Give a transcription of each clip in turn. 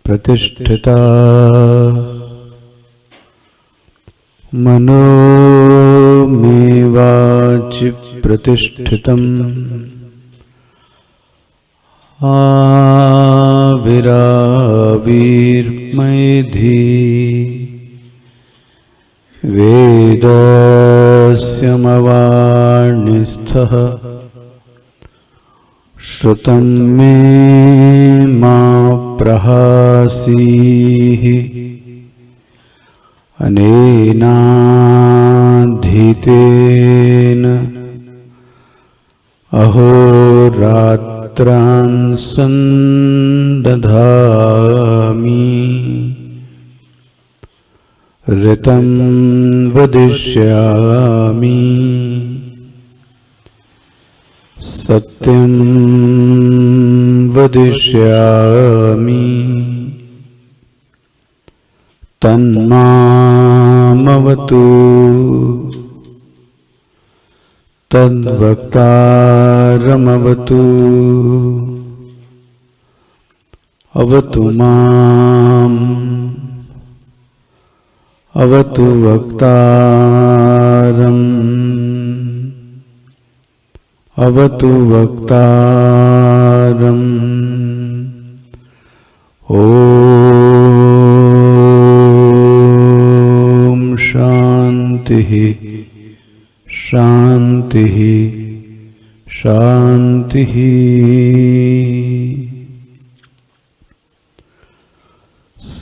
प्रतिष्ठिता मनो मे वाचि प्रतिष्ठितम् आविराविर्मेधि वेदस्यमवाणिस्थः श्रुतं मे मा प्रहासीः अनेनाधीतेन अहोरात्रान् सन्दधामि ऋतं वदिष्यामि सत्यं वदिष्यामि तन्मामवतु तद्वक्तारमवतु अवतु माम् अवतु वक्तारम् अवतु वक्तारम् ॐ शान्तिः शान्तिः शान्तिः।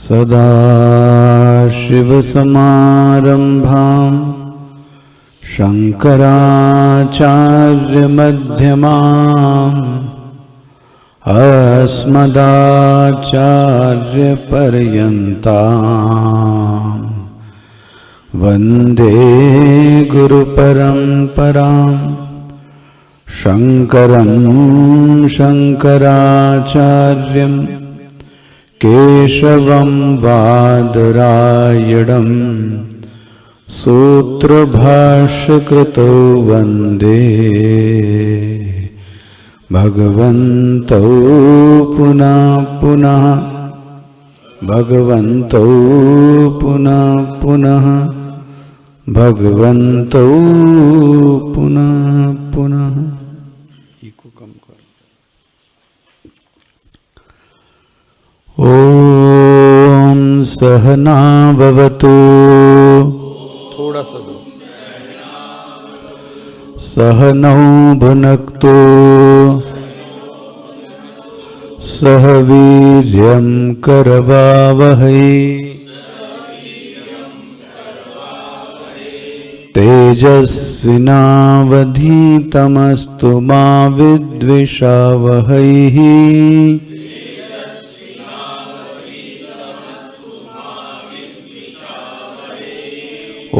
सदाशिवसमारम्भाम् शङ्कराचार्यमध्यमाम् अस्मदाचार्यपर्यन्ताम् वन्दे गुरुपरम्पराम् शङ्करं शङ्कराचार्यं केशवं बादरायणम् सूत्रभाष्यकृतो वन्दे भगवन्तौ पुनः पुनः भगवन्तौ पुनः पुनः भगवन्तौ पुनः पुनः। ॐ सहना भवतु, थोड़ा सा दो, सहनौ भुनक्तु सह वीर्यं करवावहै तेजस्विनावधीतमस्तु मा विद्विषावहै।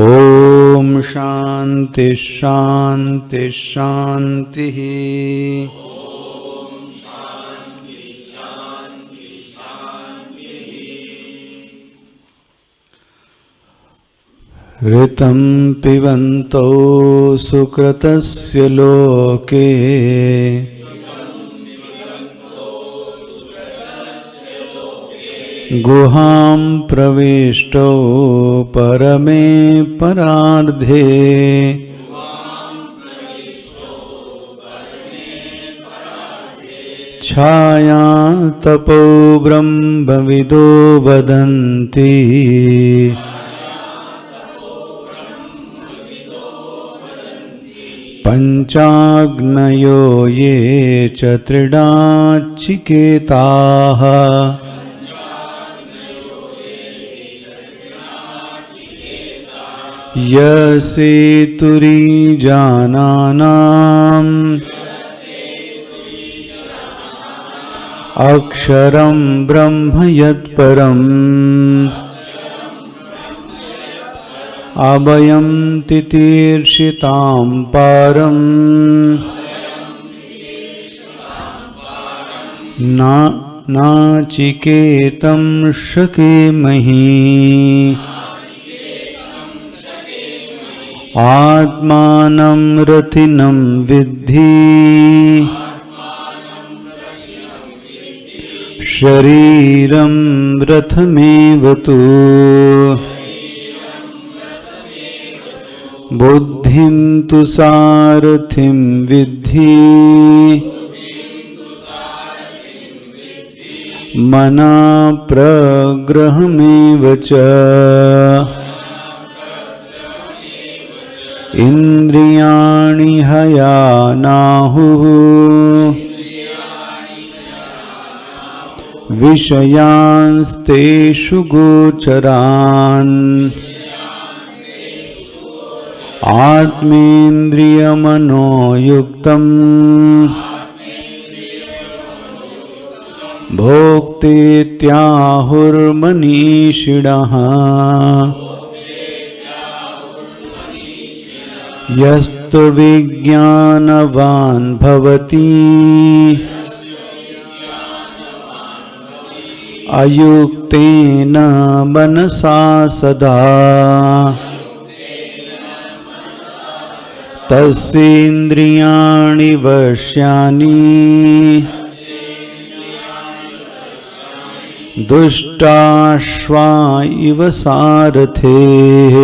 ओम शांति शांति शांति। ऋतं पिबन्तो सुकृतस्य लोके गुहां प्रविष्टो परमे परार्धे छाया तपो ब्रह्मविदो वदन्ति पंचाग्नयो ये च त्रिणाचिकेताः यसेतुरीजानानाम् अक्षरं ब्रह्म यत्परम् अभयं तितीर्षितां पारं नाचिकेतं शकेमहि आत्मानं रथिनं विद्धि शरीरं रथमेव तु बुद्धिं तु सारथिं विद्धि मना प्रग्रहमेव च इन्द्रियाणि हयानाहुः विषयांस्तेषु गोचरान् आत्मेन्द्रियमनोयुक्तम् भोक्तेत्याहुर्मनीषिणः यस्तु विज्ञानवान् भवति अयुक्तेन मनसा सदा तस्येन्द्रियाणि वश्यानि दुष्टाश्वा इव सारथेः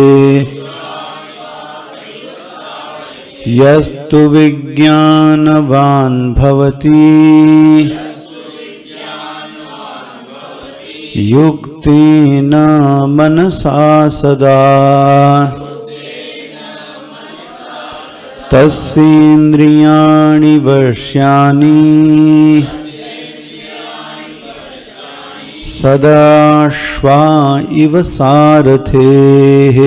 यस्तु विज्ञानवान् भवति युक्तेन मनसा सदा तस्येन्द्रियाणि वश्यानि सदाश्वा इव सारथेः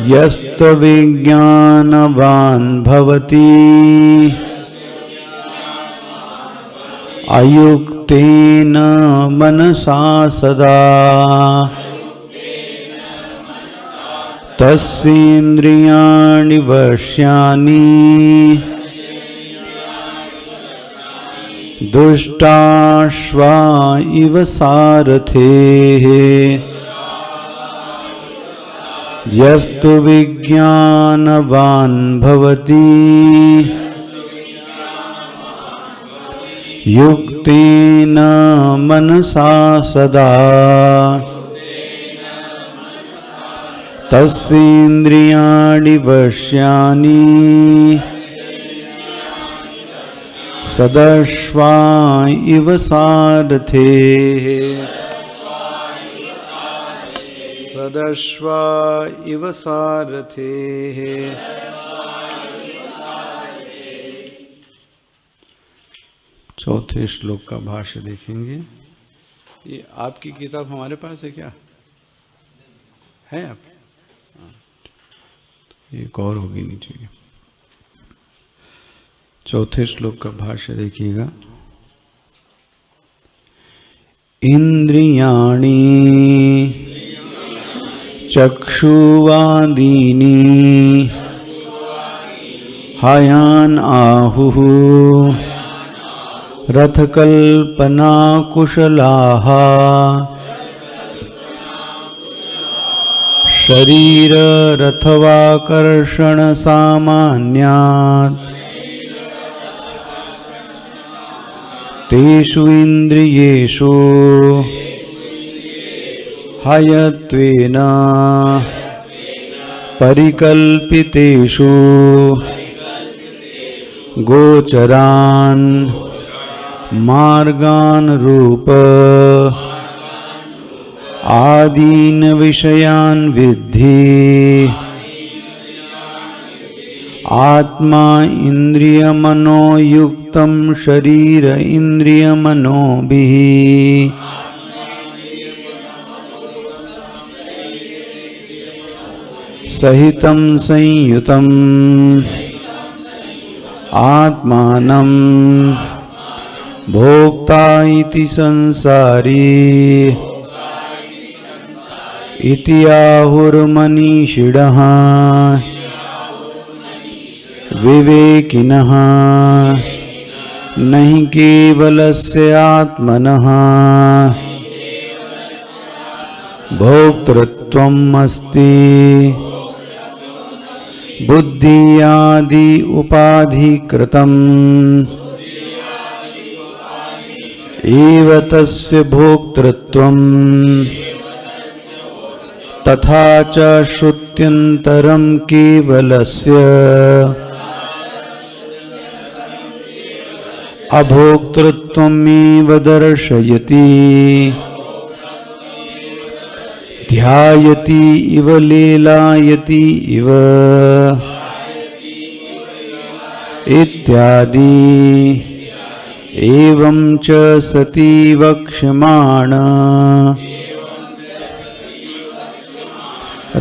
यस्त्वविज्ञानवान् भवति अयुक्तेन मनसा सदा तस्येन्द्रियाणि वश्यानि दुष्टाश्वा इव सारथेः यस्तु विज्ञानवान् भवति युक्तेन मनसा सदा तस्येन्द्रियाणि वश्यानि सदश्वा इव सारथेः सदश्वा इव सारथेः। चौथे श्लोक का भाष्य देखेंगे। ये आपकी किताब हमारे पास है क्या? है आप? एक और होगी नीचे। चौथे श्लोक का भाष्य देखिएगा। इंद्रियाणि चक्षुवादीनि हयान आहुः रथकल्पना कुशलाः शरीर रथवाकर्षण सामान्यात् तेषु इन्द्रियेषु हयत्वेन परिकल्पितेषु गोचरान मार्गान रूप आदीन विषयान विद्धि आत्मा इंद्रिय मनोयुक्तम शरीर इंद्रिय मनोभिः सहितं संयुतं आत्मानं भोक्ता इति संसारी इति आहुर्मनीषिणः विवेकिनः नहि केवलस्य आत्मनः भोक्तृत्वम् अस्ति बुद्धि आदि उपाधिकृतम् एव तस्य भोक्तृत्वम् तथा च श्रुत्यन्तरं केवलस्य अभोक्तृत्वमेव दर्शयति ध्यायति इव लीलायति इव इत्यादि एवं च सति वक्ष्यमाण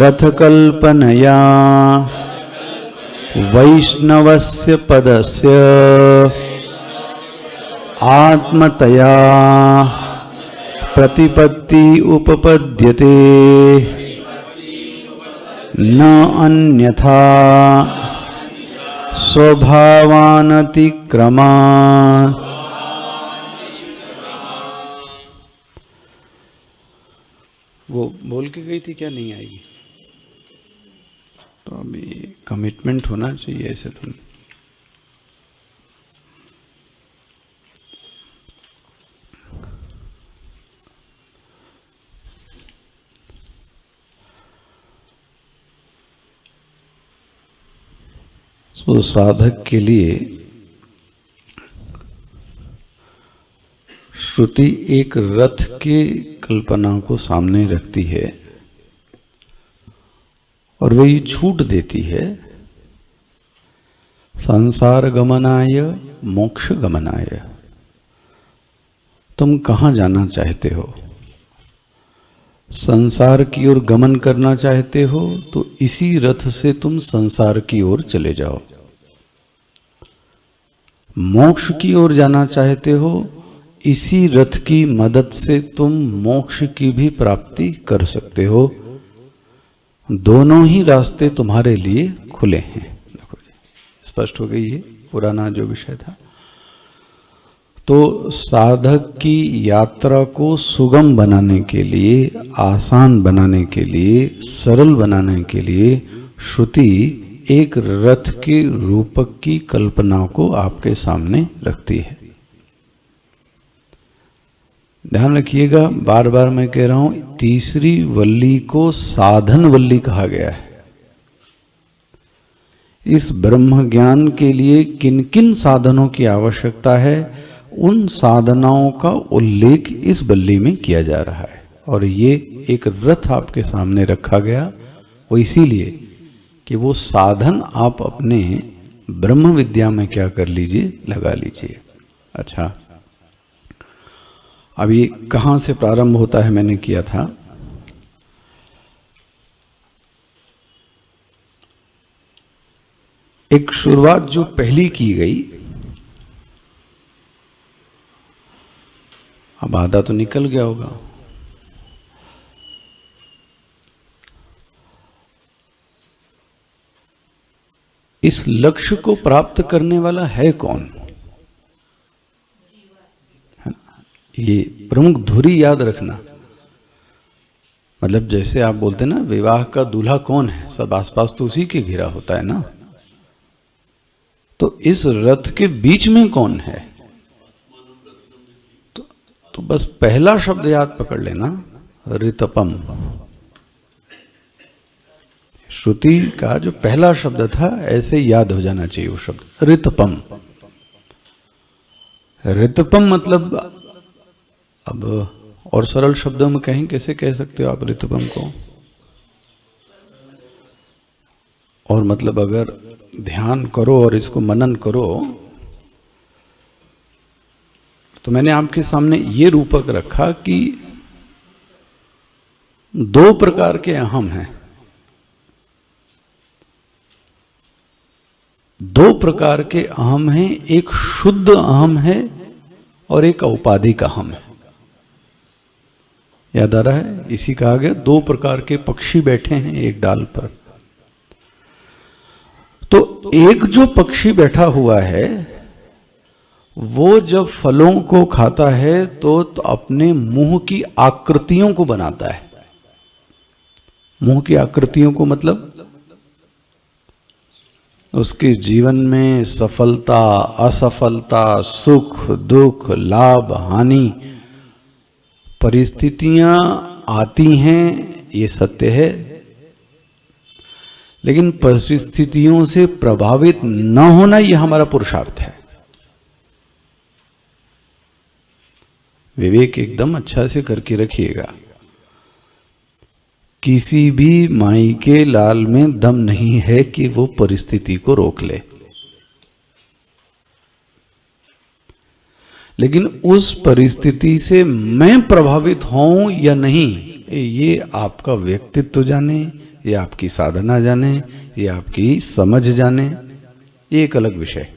रथकल्पनया वैष्णवस्य पदस्य आत्मतया प्रतिपत्ति उपपद्यते न अन्यथा स्वभावानतिक्रमा। वो बोल के गई थी क्या नहीं आएगी? तो अभी कमिटमेंट होना चाहिए ऐसे तो नहीं। तो साधक के लिए श्रुति एक रथ के कल्पना को सामने रखती है और वही छूट देती है संसार गमनाय मोक्ष गमनाय। तुम कहाँ जाना चाहते हो? संसार की ओर गमन करना चाहते हो तो इसी रथ से तुम संसार की ओर चले जाओ। मोक्ष की ओर जाना चाहते हो, इसी रथ की मदद से तुम मोक्ष की भी प्राप्ति कर सकते हो। दोनों ही रास्ते तुम्हारे लिए खुले हैं। देखो जी, स्पष्ट हो गई है पुराना जो विषय था। तो साधक की यात्रा को सुगम बनाने के लिए, आसान बनाने के लिए, सरल बनाने के लिए श्रुति एक रथ के रूपक की कल्पना को आपके सामने रखती है। ध्यान रखिएगा, बार बार मैं कह रहा हूं, तीसरी वल्ली को साधन वल्ली कहा गया है। इस ब्रह्म ज्ञान के लिए किन किन साधनों की आवश्यकता है, उन साधनाओं का उल्लेख इस वल्ली में किया जा रहा है। और ये एक रथ आपके सामने रखा गया, वो इसीलिए कि वो साधन आप अपने ब्रह्म विद्या में क्या कर लीजिए, लगा लीजिए। अच्छा, अब ये कहाँ से प्रारंभ होता है मैंने किया था। एक शुरुआत जो पहली की गई, अब आधा तो निकल गया होगा। इस लक्ष्य को प्राप्त करने वाला है कौन? ये प्रमुख धुरी याद रखना। मतलब जैसे आप बोलते ना, विवाह का दूल्हा कौन है, सब आसपास तो उसी के घिरा होता है ना। तो इस रथ के बीच में कौन है? तो बस पहला शब्द याद पकड़ लेना, ऋतपम। श्रुति का जो पहला शब्द था, ऐसे याद हो जाना चाहिए वो शब्द, ऋतपम। ऋतपम मतलब, अब और सरल शब्दों में कहें, कैसे कह सकते हो आप ऋतपम को? और मतलब अगर ध्यान करो और इसको मनन करो तो मैंने आपके सामने ये रूपक रखा कि दो प्रकार के अहम हैं, दो प्रकार के अहम हैं, एक शुद्ध अहम है और एक औपाधिक अहम है। याद आ रहा है? इसी कहा गया दो प्रकार के पक्षी बैठे हैं एक डाल पर। तो एक जो पक्षी बैठा हुआ है वो जब फलों को खाता है तो अपने मुंह की आकृतियों को बनाता है। मुंह की आकृतियों को मतलब उसके जीवन में सफलता, असफलता, सुख, दुख, लाभ, हानि, परिस्थितियां आती हैं, ये सत्य है। लेकिन परिस्थितियों से प्रभावित न होना यह हमारा पुरुषार्थ है। विवेक एकदम अच्छा से करके रखिएगा। किसी भी माई के लाल में दम नहीं है कि वो परिस्थिति को रोक ले, लेकिन उस परिस्थिति से मैं प्रभावित हूं या नहीं, ये आपका व्यक्तित्व जाने, ये आपकी साधना जाने, ये आपकी समझ जाने, ये एक अलग विषय।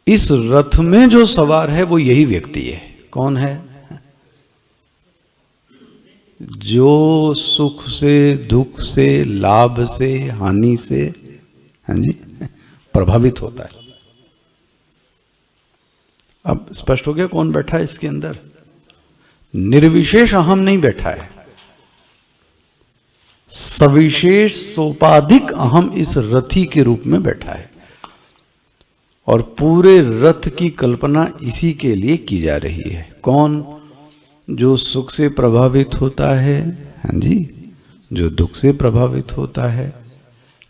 इस रथ में जो सवार है वो यही व्यक्ति है। कौन है? जो सुख से, दुख से, लाभ से, हानि से, हाँ जी, प्रभावित होता है। अब स्पष्ट हो गया कौन बैठा है इसके अंदर? निर्विशेष अहम नहीं बैठा है, सविशेष सोपाधिक अहम इस रथी के रूप में बैठा है। और पूरे रथ की कल्पना इसी के लिए की जा रही है। कौन? जो सुख से प्रभावित होता है, हाँ जी, जो दुख से प्रभावित होता है,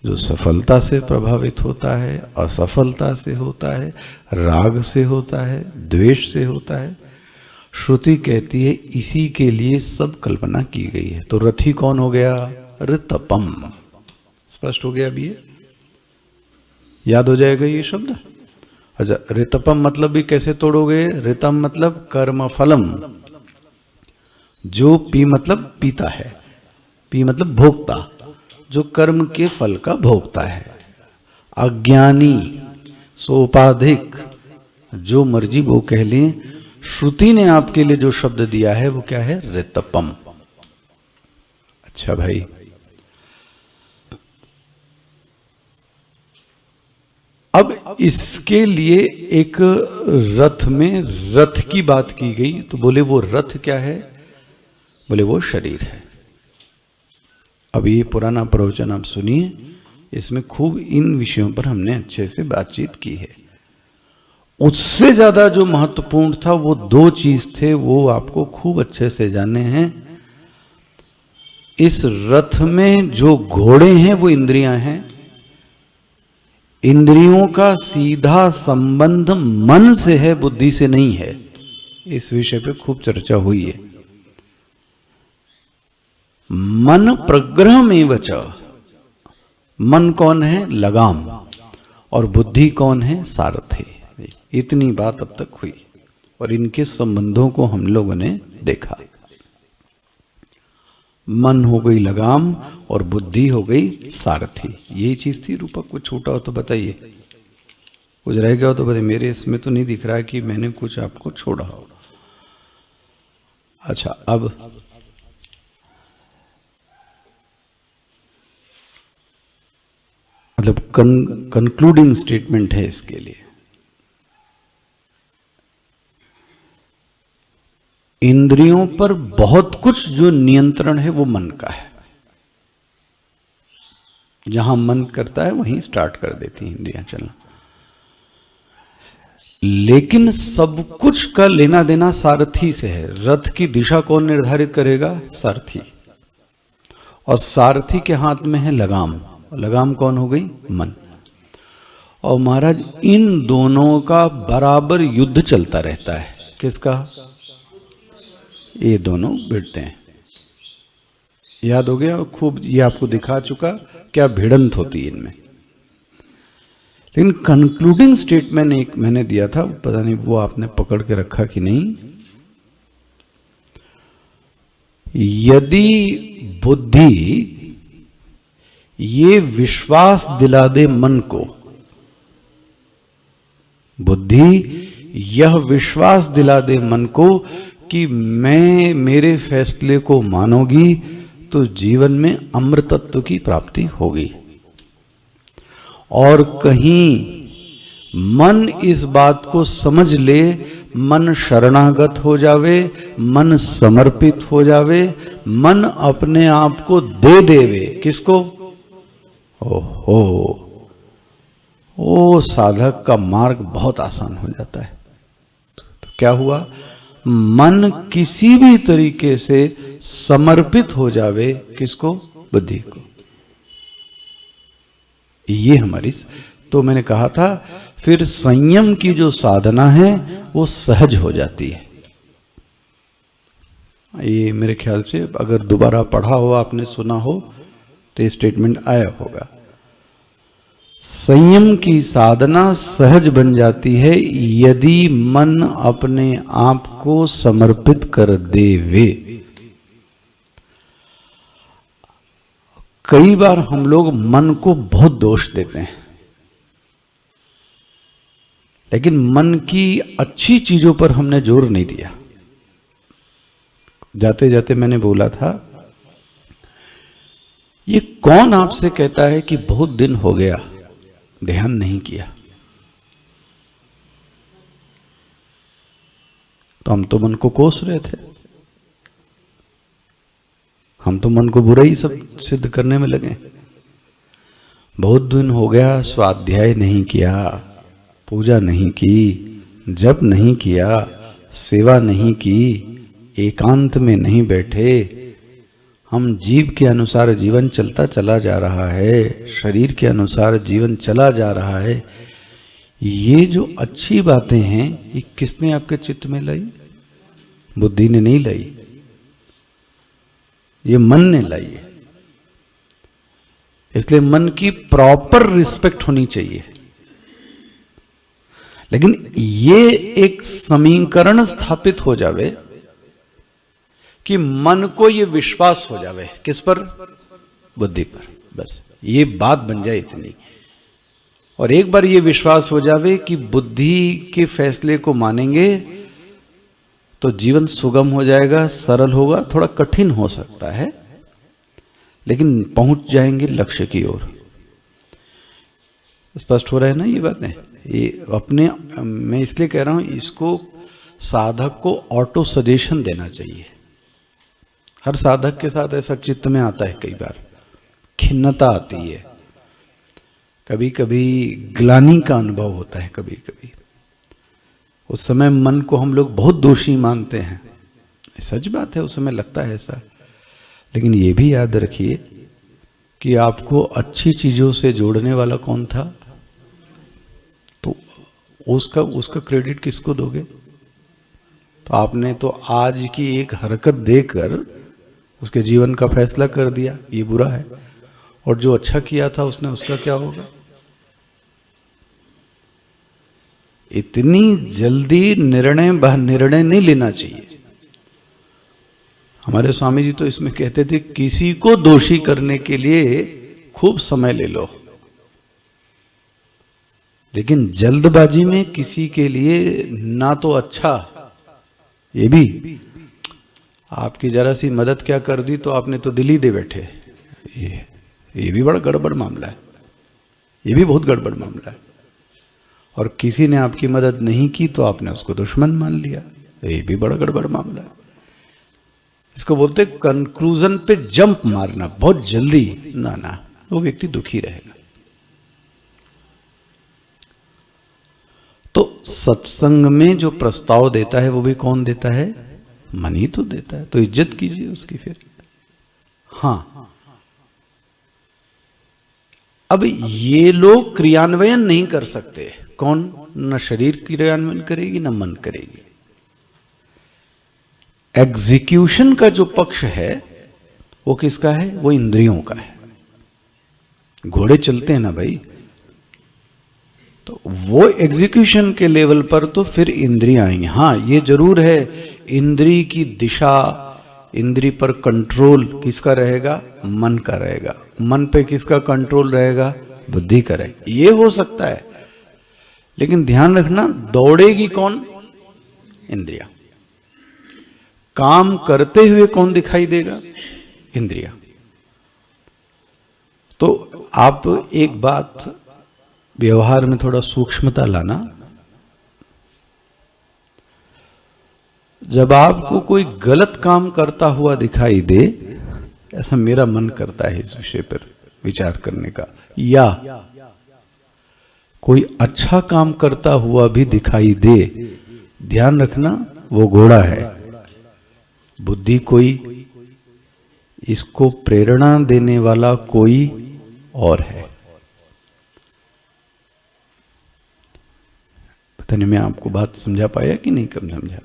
जो सफलता से प्रभावित होता है, असफलता से होता है, राग से होता है, द्वेष से होता है। श्रुति कहती है इसी के लिए सब कल्पना की गई है। तो रथी कौन हो गया? ऋतपम। स्पष्ट हो गया? अब ये याद हो जाएगा ये शब्द। अच्छा, ऋतपम मतलब भी कैसे तोड़ोगे? ऋतम मतलब कर्म फलम। जो पी मतलब पीता है, पी मतलब भोक्ता, जो कर्म के फल का भोगता है। अज्ञानी, सोपाधिक, जो मर्जी वो कह लें, श्रुति ने आपके लिए जो शब्द दिया है वो क्या है? ऋतपम। अच्छा भाई, अब इसके लिए एक रथ में रथ की बात की गई। तो बोले वो रथ क्या है? बोले वो शरीर है। अब ये पुराना प्रवचन आप सुनिए, इसमें खूब इन विषयों पर हमने अच्छे से बातचीत की है। उससे ज्यादा जो महत्वपूर्ण था वो दो चीज थे, वो आपको खूब अच्छे से जाने हैं। इस रथ में जो घोड़े हैं वो इंद्रियां हैं। इंद्रियों का सीधा संबंध मन से है, बुद्धि से नहीं है। इस विषय पे खूब चर्चा हुई है। मन प्रग्रह में वच, मन कौन है? लगाम। और बुद्धि कौन है? सारथी। इतनी बात अब तक हुई और इनके संबंधों को हम लोगों ने देखा। मन हो गई लगाम और बुद्धि हो गई सारथी। यही चीज थी। रूपक कुछ छूटा हो तो बताइए, कुछ रह गया हो तो बताइए। मेरे इसमें तो नहीं दिख रहा है कि मैंने कुछ आपको छोड़ा हो। अच्छा, अब मतलब कंक्लूडिंग स्टेटमेंट है इसके लिए। इंद्रियों पर बहुत कुछ जो नियंत्रण है वो मन का है। जहां मन करता है वहीं स्टार्ट कर देती हैं इंद्रियां चलना। लेकिन सब कुछ का लेना देना सारथी से है। रथ की दिशा कौन निर्धारित करेगा? सारथी। और सारथी के हाथ में है लगाम। लगाम कौन हो गई? मन। और महाराज इन दोनों का बराबर युद्ध चलता रहता है। किसका? ये दोनों भिड़ते हैं। याद हो गया खूब, ये आपको दिखा चुका क्या भिड़ंत होती है इनमें। लेकिन कंक्लूडिंग स्टेटमेंट एक मैंने दिया था, पता नहीं वो आपने पकड़ के रखा कि नहीं। यदि बुद्धि ये विश्वास दिला दे मन को, बुद्धि यह विश्वास दिला दे मन को कि मैं मेरे फैसले को मानोगी तो जीवन में अमृतत्व की प्राप्ति होगी, और कहीं मन इस बात को समझ ले, मन शरणागत हो जावे, मन समर्पित हो जावे, मन अपने आप को दे देवे। किसको? ओहो, ओ साधक का मार्ग बहुत आसान हो जाता है। तो क्या हुआ? मन किसी भी तरीके से समर्पित हो जावे। किसको? बुद्धि को। ये हमारी, तो मैंने कहा था फिर संयम की जो साधना है वो सहज हो जाती है। ये मेरे ख्याल से अगर दोबारा पढ़ा हो, आपने सुना हो तो ये स्टेटमेंट आया होगा। संयम की साधना सहज बन जाती है यदि मन अपने आप को समर्पित कर देवे। कई बार हम लोग मन को बहुत दोष देते हैं, लेकिन मन की अच्छी चीजों पर हमने जोर नहीं दिया। जाते जाते मैंने बोला था, ये कौन आपसे कहता है कि बहुत दिन हो गया ध्यान नहीं किया? तो हम तो मन को कोस रहे थे, हम तो मन को बुरा ही सब सिद्ध करने में लगे। बहुत दिन हो गया स्वाध्याय नहीं किया, पूजा नहीं की, जप नहीं किया, सेवा नहीं की, एकांत में नहीं बैठे, हम जीव के अनुसार जीवन चलता चला जा रहा है, शरीर के अनुसार जीवन चला जा रहा है। ये जो अच्छी बातें हैं ये किसने आपके चित्त में लाई? बुद्धि ने नहीं लाई, ये मन ने लाई है। इसलिए मन की प्रॉपर रिस्पेक्ट होनी चाहिए। लेकिन ये एक समीकरण स्थापित हो जावे कि मन को ये विश्वास हो जावे। किस पर? बुद्धि पर। बस ये बात बन जाए इतनी। और एक बार ये विश्वास हो जावे कि बुद्धि के फैसले को मानेंगे तो जीवन सुगम हो जाएगा, सरल होगा। थोड़ा कठिन हो सकता है लेकिन पहुंच जाएंगे लक्ष्य की ओर। स्पष्ट हो रहा है ना ये बातें? ये अपने, मैं इसलिए कह रहा हूं, इसको साधक को ऑटो सजेशन देना चाहिए। हर साधक के साथ ऐसा चित्त में आता है, कई बार खिन्नता आती है, कभी कभी ग्लानि का अनुभव होता है, कभी कभी उस समय मन को हम लोग बहुत दोषी मानते हैं। सच बात है, उस समय लगता है ऐसा। लेकिन ये भी याद रखिए कि आपको अच्छी चीजों से जोड़ने वाला कौन था, तो उसका क्रेडिट किसको दोगे? तो आपने तो आज की एक हरकत देकर उसके जीवन का फैसला कर दिया ये बुरा है, और जो अच्छा किया था उसने, उसका क्या होगा? इतनी जल्दी निर्णय नहीं लेना चाहिए। हमारे स्वामी जी तो इसमें कहते थे, किसी को दोषी करने के लिए खूब समय ले लो, लेकिन जल्दबाजी में किसी के लिए ना तो अच्छा। ये भी आपकी जरा सी मदद क्या कर दी तो आपने तो दिल ही दे बैठे। ये भी बड़ा गड़बड़ मामला है, ये भी बहुत गड़बड़ मामला है। और किसी ने आपकी मदद नहीं की तो आपने उसको दुश्मन मान लिया, ये भी बड़ा गड़बड़ मामला है। इसको बोलते कंक्लूजन पे जंप मारना बहुत जल्दी, ना वो व्यक्ति दुखी रहेगा। तो सत्संग में जो प्रस्ताव देता है वो भी कौन देता है? मन ही तो देता है। तो इज्जत कीजिए उसकी। फिर हाँ, अब ये लोग क्रियान्वयन नहीं कर सकते। कौन? न शरीर क्रियान्वयन करेगी न मन करेगी। एग्जीक्यूशन का जो पक्ष है वो किसका है? वो इंद्रियों का है। घोड़े चलते हैं ना भाई, तो वो एग्जीक्यूशन के लेवल पर तो फिर इंद्रियां आएंगी। हाँ ये जरूर है, इंद्री की दिशा, इंद्री पर कंट्रोल किसका रहेगा? मन का रहेगा। मन पे किसका कंट्रोल रहेगा? बुद्धि का रहेगा। ये हो सकता है, लेकिन ध्यान रखना दौड़ेगी कौन? इंद्रिया। काम करते हुए कौन दिखाई देगा? इंद्रिया। तो आप एक बात व्यवहार में थोड़ा सूक्ष्मता लाना। जब आपको कोई गलत काम करता हुआ दिखाई दे, ऐसा मेरा मन करता है इस विषय पर विचार करने का, या कोई अच्छा काम करता हुआ भी दिखाई दे, ध्यान रखना वो घोड़ा है। बुद्धि कोई, इसको प्रेरणा देने वाला कोई और है। पता नहीं मैं आपको बात समझा पाया कि नहीं कम समझा।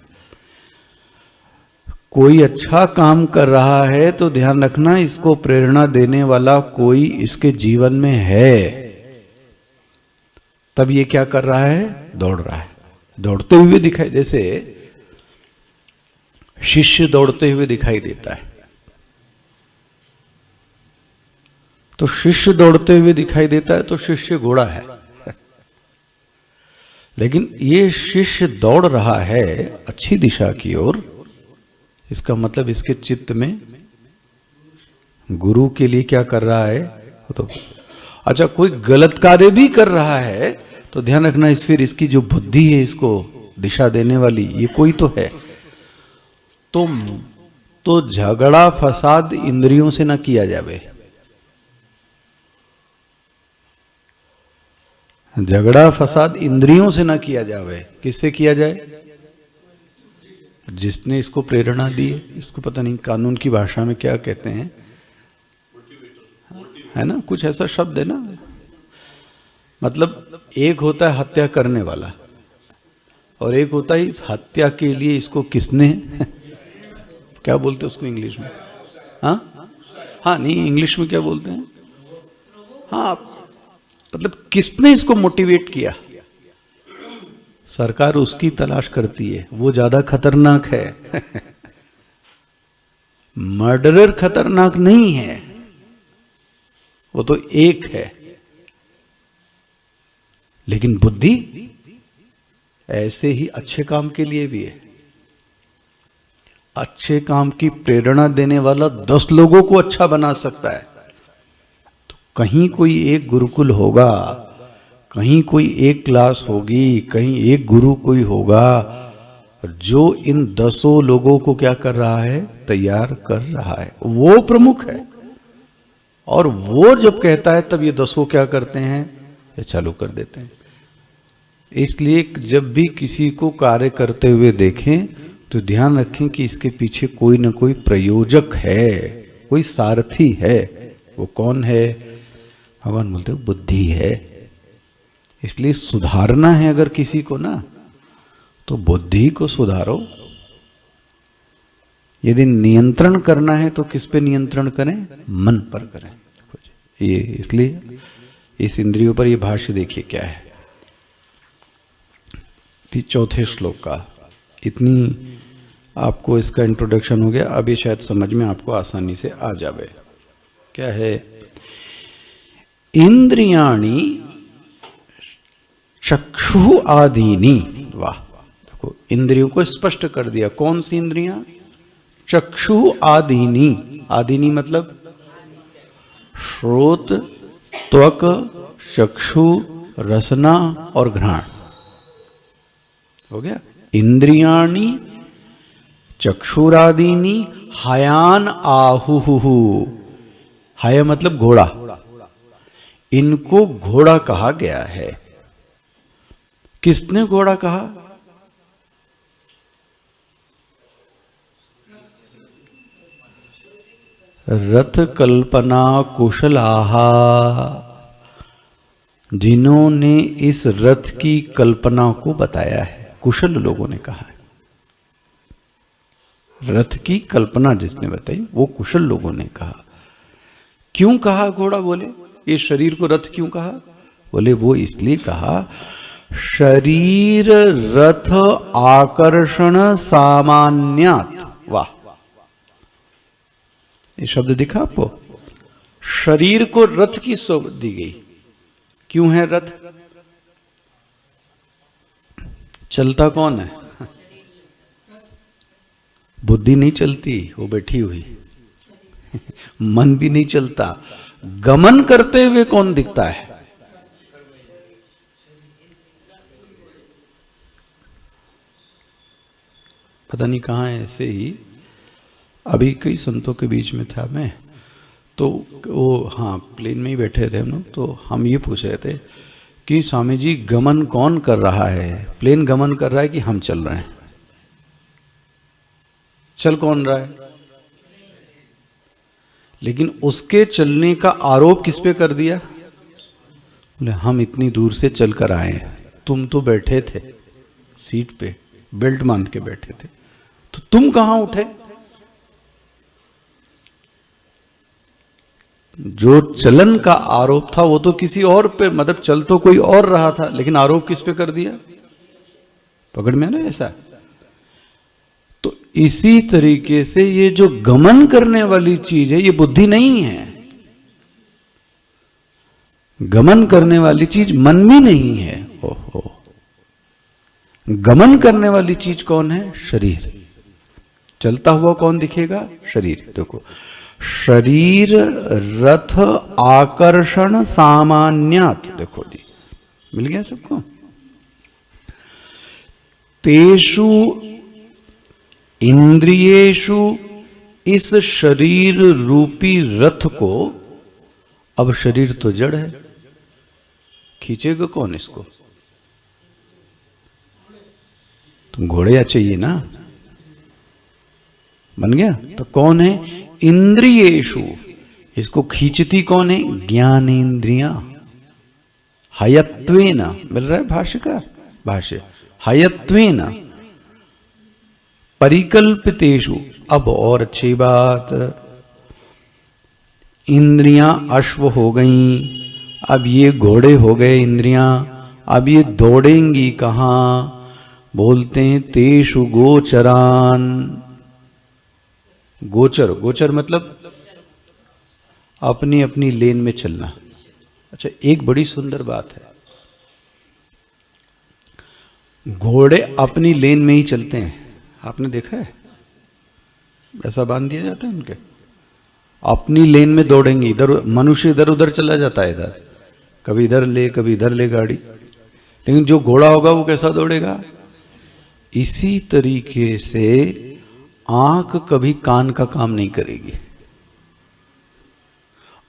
कोई अच्छा काम कर रहा है तो ध्यान रखना इसको प्रेरणा देने वाला कोई इसके जीवन में है, तब ये क्या कर रहा है? दौड़ रहा है। दौड़ते हुए दिखाई, जैसे शिष्य दौड़ते हुए दिखाई देता है, तो शिष्य दौड़ते हुए दिखाई देता है तो शिष्य घोड़ा है। लेकिन ये शिष्य दौड़ रहा है अच्छी दिशा की ओर, इसका मतलब इसके चित्त में गुरु के लिए क्या कर रहा है? तो अच्छा, कोई गलत कार्य भी कर रहा है तो ध्यान रखना इस फिर इसकी जो बुद्धि है इसको दिशा देने वाली, ये कोई तो है। तो झगड़ा फसाद इंद्रियों से ना किया जावे। झगड़ा फसाद इंद्रियों से ना किया जावे। किससे किया जाए? जिसने इसको प्रेरणा दी है। इसको पता नहीं कानून की भाषा में क्या कहते हैं, है ना, कुछ ऐसा शब्द है ना। मतलब एक होता है हत्या करने वाला, और एक होता है इस हत्या के लिए इसको किसने क्या बोलते हैं उसको इंग्लिश में? हाँ नहीं, इंग्लिश में क्या बोलते हैं? हाँ, मतलब किसने इसको मोटिवेट किया? सरकार उसकी तलाश करती है, वो ज्यादा खतरनाक है। मर्डरर खतरनाक नहीं है, वो तो एक है। लेकिन बुद्धि ऐसे ही अच्छे काम के लिए भी है। अच्छे काम की प्रेरणा देने वाला 10 लोगों को अच्छा बना सकता है। तो कहीं कोई एक गुरुकुल होगा, कहीं कोई एक क्लास होगी, कहीं एक गुरु कोई होगा जो इन 10 लोगों को क्या कर रहा है? तैयार कर रहा है। वो प्रमुख है, और वो जब कहता है तब ये 10 क्या करते हैं? ये चालू कर देते हैं। इसलिए जब भी किसी को कार्य करते हुए देखें तो ध्यान रखें कि इसके पीछे कोई ना कोई प्रयोजक है, कोई सारथी है। वो कौन है? भगवान बोलते हो बुद्धि है। इसलिए सुधारना है अगर किसी को ना, तो बुद्धि को सुधारो। यदि नियंत्रण करना है तो किस पे नियंत्रण करें? मन पर करें। ये इसलिए इस इंद्रियों पर ये भाष्य देखिए क्या है। चौथे श्लोक का इतनी आपको इसका इंट्रोडक्शन हो गया। अब ये शायद समझ में आपको आसानी से आ जावे। क्या है? इंद्रियाणि चक्षु आदीनी। वाह, देखो इंद्रियों को स्पष्ट कर दिया। कौन सी इंद्रियां? चक्षु आदीनी। आदीनी मतलब श्रोत, त्वक, चक्षु, रसना और घ्राण। हो गया। इंद्रियाणि चक्षुरादीनी हयान आहुहु। हय मतलब घोड़ा। इनको घोड़ा कहा गया है। किसने घोड़ा कहा? रथ कल्पना कुशलाहा जिन्होंने इस रथ की कल्पना को बताया है, कुशल लोगों ने कहा है। रथ की कल्पना जिसने बताई वो कुशल लोगों ने कहा। क्यों कहा घोड़ा? बोले ये शरीर को रथ क्यों कहा? बोले वो इसलिए कहा, शरीर रथ आकर्षण सामान्यात। वाह, ये शब्द दिखा आपको? शरीर को रथ की सोच दी गई। क्यों है रथ? चलता कौन है? बुद्धि नहीं चलती, वो बैठी हुई। मन भी नहीं चलता। गमन करते हुए कौन दिखता है? पता नहीं कहाँ है। ऐसे ही अभी कई संतों के बीच में था मैं, तो वो हाँ प्लेन में ही बैठे थे हम लोग, तो हम ये पूछ रहे थे कि स्वामी जी गमन कौन कर रहा है? प्लेन गमन कर रहा है कि हम चल रहे हैं? चल कौन रहा है? लेकिन उसके चलने का आरोप किस पे कर दिया? बोले हम इतनी दूर से चल कर आए हैं, तुम तो बैठे थे सीट पे, बेल्ट बांध के बैठे थे, तो तुम कहां उठे? जो चलन का आरोप था वो तो किसी और पे, मतलब चल तो कोई और रहा था, लेकिन आरोप किस पे कर दिया? पकड़ में ना ऐसा। तो इसी तरीके से ये जो गमन करने वाली चीज है ये बुद्धि नहीं है। गमन करने वाली चीज मन भी नहीं है। ओहो, गमन करने वाली चीज कौन है? शरीर। चलता हुआ कौन दिखेगा? शरीर। देखो, शरीर रथ आकर्षण सामान्यात। देखो जी, मिल गया सबको? तेषु इंद्रियेषु, इस शरीर रूपी रथ को, अब शरीर तो जड़ है, खींचेगा कौन इसको? तुम घोड़े चाहिए ना, बन गया। तो कौन है? इंद्रियेषु, इसको खींचती कौन है? ज्ञानेन्द्रियां। हयत्वेन, मिल रहा है भाष्यकार भाष्य, हयत्वेन परिकल्पितेषु। अब और अच्छी बात, इंद्रियां अश्व हो गईं, अब ये घोड़े हो गए इंद्रियां, अब ये दौड़ेंगी कहां? बोलते हैं तेषु गोचरान। गोचर, गोचर मतलब अपनी अपनी लेन में चलना। अच्छा, एक बड़ी सुंदर बात है, घोड़े अपनी लेन में ही चलते हैं। आपने देखा है? ऐसा बांध दिया जाता है उनके, अपनी लेन में दौड़ेंगे। इधर मनुष्य इधर उधर चला जाता है, इधर कभी इधर ले कभी इधर ले गाड़ी, लेकिन जो घोड़ा होगा वो कैसा दौड़ेगा? इसी तरीके से आंख कभी कान का काम नहीं करेगी,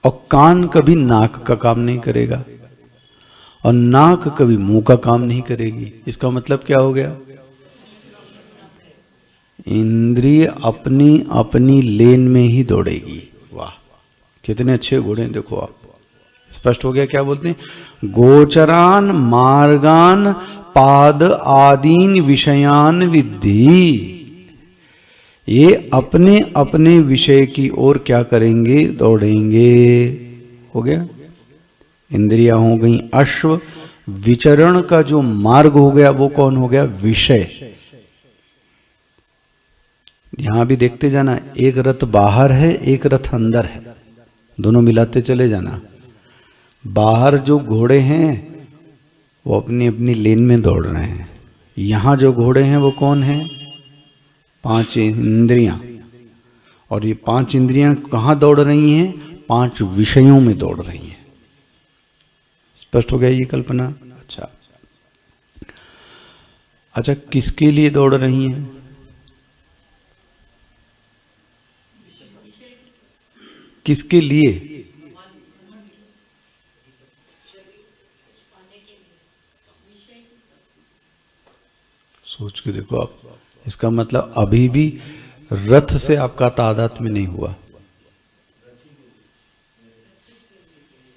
और कान कभी नाक का काम नहीं करेगा, और नाक कभी मुंह का काम नहीं करेगी। इसका मतलब क्या हो गया? इंद्रिय अपनी अपनी लेन में ही दौड़ेगी। वाह, कितने अच्छे घोड़े हैं, देखो आप। स्पष्ट हो गया क्या बोलते हैं? गोचरान मार्गान पाद आदीन विषयान विद्धि। ये अपने अपने विषय की ओर क्या करेंगे? दौड़ेंगे। हो गया? इंद्रियां हो गई अश्व, विचरण का जो मार्ग हो गया वो कौन हो गया? विषय। यहां भी देखते जाना, एक रथ बाहर है एक रथ अंदर है, दोनों मिलाते चले जाना। बाहर जो घोड़े हैं वो अपनी अपनी लेन में दौड़ रहे हैं, यहां जो घोड़े हैं वो कौन है? 5 इंद्रियां। और ये 5 इंद्रियां कहां दौड़ रही हैं? 5 विषयों में दौड़ रही हैं। स्पष्ट हो गया ये कल्पना? अच्छा, किसके लिए दौड़ रही हैं? किसके लिए? सोच के देखो आप। इसका मतलब अभी भी रथ से आपका तादाद में नहीं हुआ।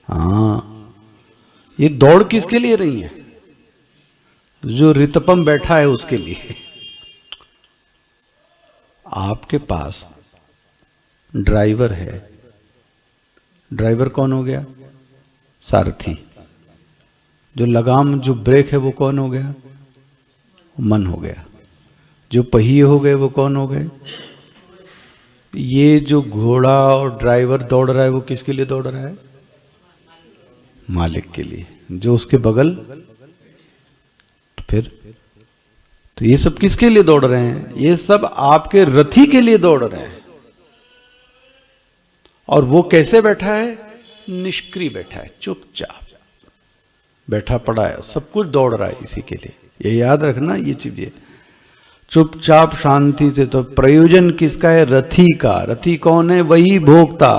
हाँ, ये दौड़ किसके लिए रही है? जो रितपम बैठा है उसके लिए। आपके पास ड्राइवर है, ड्राइवर कौन हो गया? सारथी। जो लगाम, जो ब्रेक है वो कौन हो गया? मन हो गया। जो पहिए हो गए वो कौन हो गए? ये जो घोड़ा और ड्राइवर दौड़ रहा है वो किसके लिए दौड़ रहा है? मालिक के लिए। जो उसके बगल, फिर तो ये सब किसके लिए दौड़ रहे हैं? ये सब आपके रथी के लिए दौड़ रहे हैं। और वो कैसे बैठा है? निष्क्रिय बैठा है, चुपचाप बैठा पड़ा है, सब कुछ दौड़ रहा है इसी के लिए। ये याद रखना ये चीजें, चुपचाप शांति से। तो प्रयोजन किसका है? रथी का। रथी कौन है? वही भोक्ता।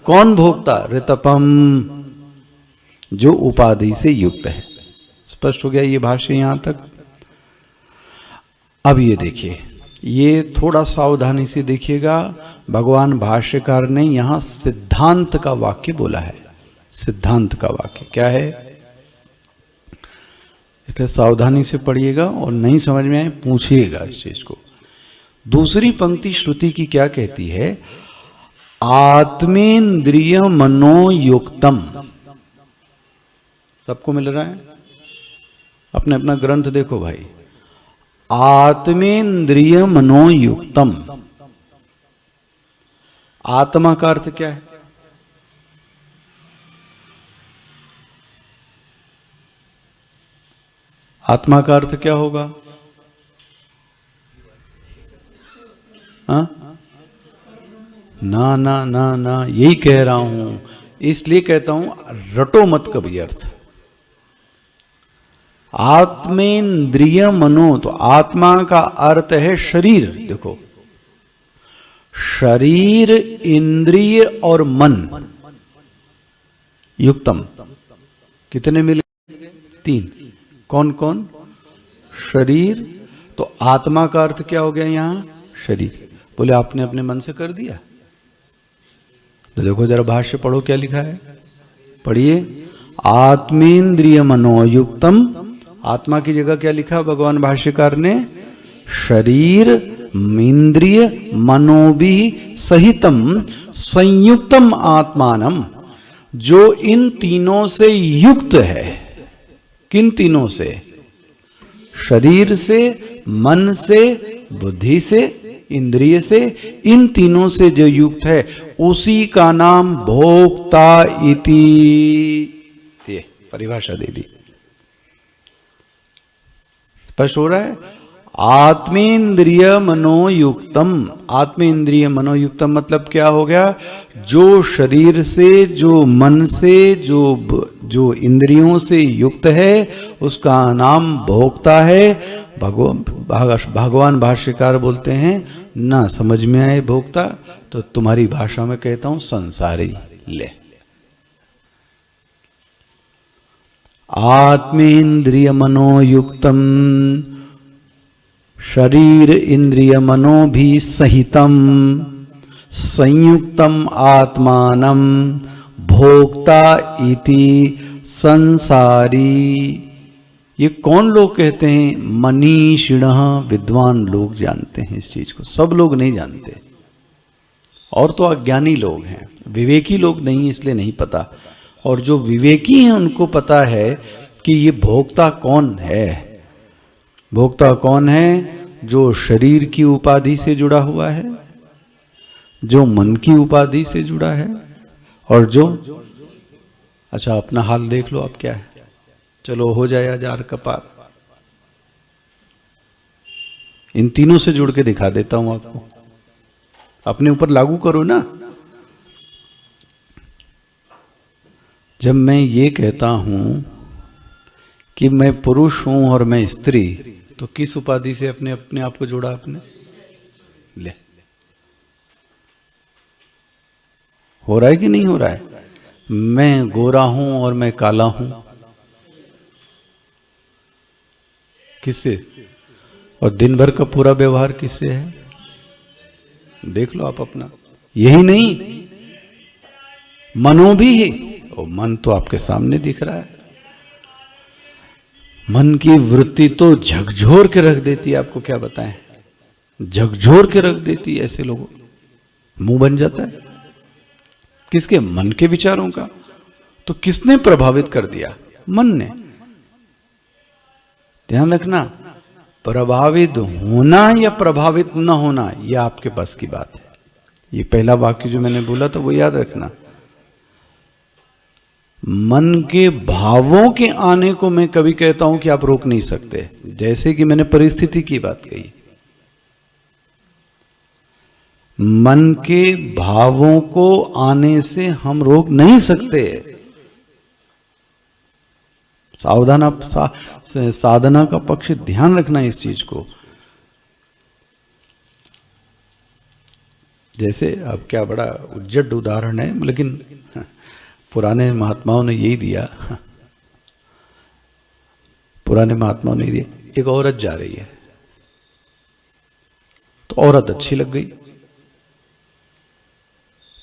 कौन भोक्ता? ऋतपम, जो उपाधि से युक्त है। स्पष्ट हो गया ये भाष्य यहां तक? अब ये देखिए, ये थोड़ा सावधानी से देखिएगा। भगवान भाष्यकार ने यहां सिद्धांत का वाक्य बोला है। सिद्धांत का वाक्य क्या है? इसलिए सावधानी से पढ़िएगा और नहीं समझ में आए पूछिएगा इस चीज को। दूसरी पंक्ति श्रुति की क्या कहती है? आत्मेन्द्रिय मनोयुक्तम। सबको मिल रहा है? अपने अपना ग्रंथ देखो भाई। आत्मेन्द्रिय मनोयुक्तम। आत्मा का अर्थ क्या है? आत्मा का अर्थ क्या होगा? ना ना ना ना, यही कह रहा हूं, इसलिए कहता हूं रटो मत कभी अर्थ। आत्मेन्द्रिय मनो, तो आत्मा का अर्थ है शरीर। देखो, शरीर, इंद्रिय और मन युक्तम। कितने मिल गए? 3। कौन कौन? शरीर। तो आत्मा का अर्थ क्या हो गया यहां? शरीर। बोले आपने अपने मन से कर दिया? तो देखो जरा भाष्य पढ़ो क्या लिखा है, पढ़िए। आत्मेन्द्रिय मनोयुक्तम। आत्मा की जगह क्या लिखा भगवान भाष्यकार ने? शरीर, इंद्रिय, मनोभि सहितम संयुक्तम आत्मानम। जो इन तीनों से युक्त है। किन तीनों से? शरीर से, मन से, बुद्धि से, इंद्रिय से। इन तीनों से जो युक्त है उसी का नाम भोक्ता इति। ये परिभाषा दे दी। स्पष्ट हो रहा है? आत्मेन्द्रिय मनोयुक्तम। आत्मेन्द्रिय मनोयुक्तम मतलब क्या हो गया? जो शरीर से, जो मन से, जो इंद्रियों से युक्त है उसका नाम भोक्ता है। भगवान भाष्यकार बोलते हैं ना समझ में आए भोक्ता तो तुम्हारी भाषा में कहता हूं संसारी ले। आत्मेन्द्रिय मनोयुक्तम शरीर इंद्रिय मनोभि सहितम संयुक्तम आत्मानम भोक्ता इति संसारी। ये कौन लोग कहते हैं? मनीषिणः, विद्वान लोग जानते हैं इस चीज को, सब लोग नहीं जानते। और तो अज्ञानी लोग हैं, विवेकी लोग नहीं, इसलिए नहीं पता। और जो विवेकी हैं उनको पता है कि ये भोक्ता कौन है। भोक्ता कौन है? जो शरीर की उपाधि से जुड़ा हुआ है, जो मन की उपाधि से जुड़ा है, और जो अच्छा अपना हाल देख लो आप क्या है। चलो हो जाए आज आर कपार। इन तीनों से जुड़ के दिखा देता हूं आपको, अपने ऊपर लागू करो ना। जब मैं ये कहता हूं कि मैं पुरुष हूं और मैं स्त्री, तो किस उपाधि से अपने अपने आप को जोड़ा आपने? ले, हो रहा है कि नहीं हो रहा है? मैं गोरा हूं और मैं काला हूं, किससे? और दिन भर का पूरा व्यवहार किससे है? देख लो आप अपना। यही नहीं, मनो भी है, और मन तो आपके सामने दिख रहा है। मन की वृत्ति तो झकझोर के रख देती है, आपको क्या बताएं, झकझोर के रख देती है। ऐसे लोगों मुंह बन जाता है। किसके? मन के विचारों का। तो किसने प्रभावित कर दिया? मन ने। ध्यान रखना, प्रभावित होना या प्रभावित न होना यह आपके बस की बात है। ये पहला वाक्य जो मैंने बोला था वो याद रखना। मन के भावों के आने को मैं कभी कहता हूं कि आप रोक नहीं सकते, जैसे कि मैंने परिस्थिति की बात कही। मन के भावों को आने से हम रोक नहीं सकते। साधना का पक्ष ध्यान रखना इस चीज को। जैसे अब क्या बड़ा उज्जड उदाहरण है, लेकिन पुराने महात्माओं ने यही दिया। पुराने महात्माओं ने दिया, एक औरत जा रही है तो औरत अच्छी लग गई,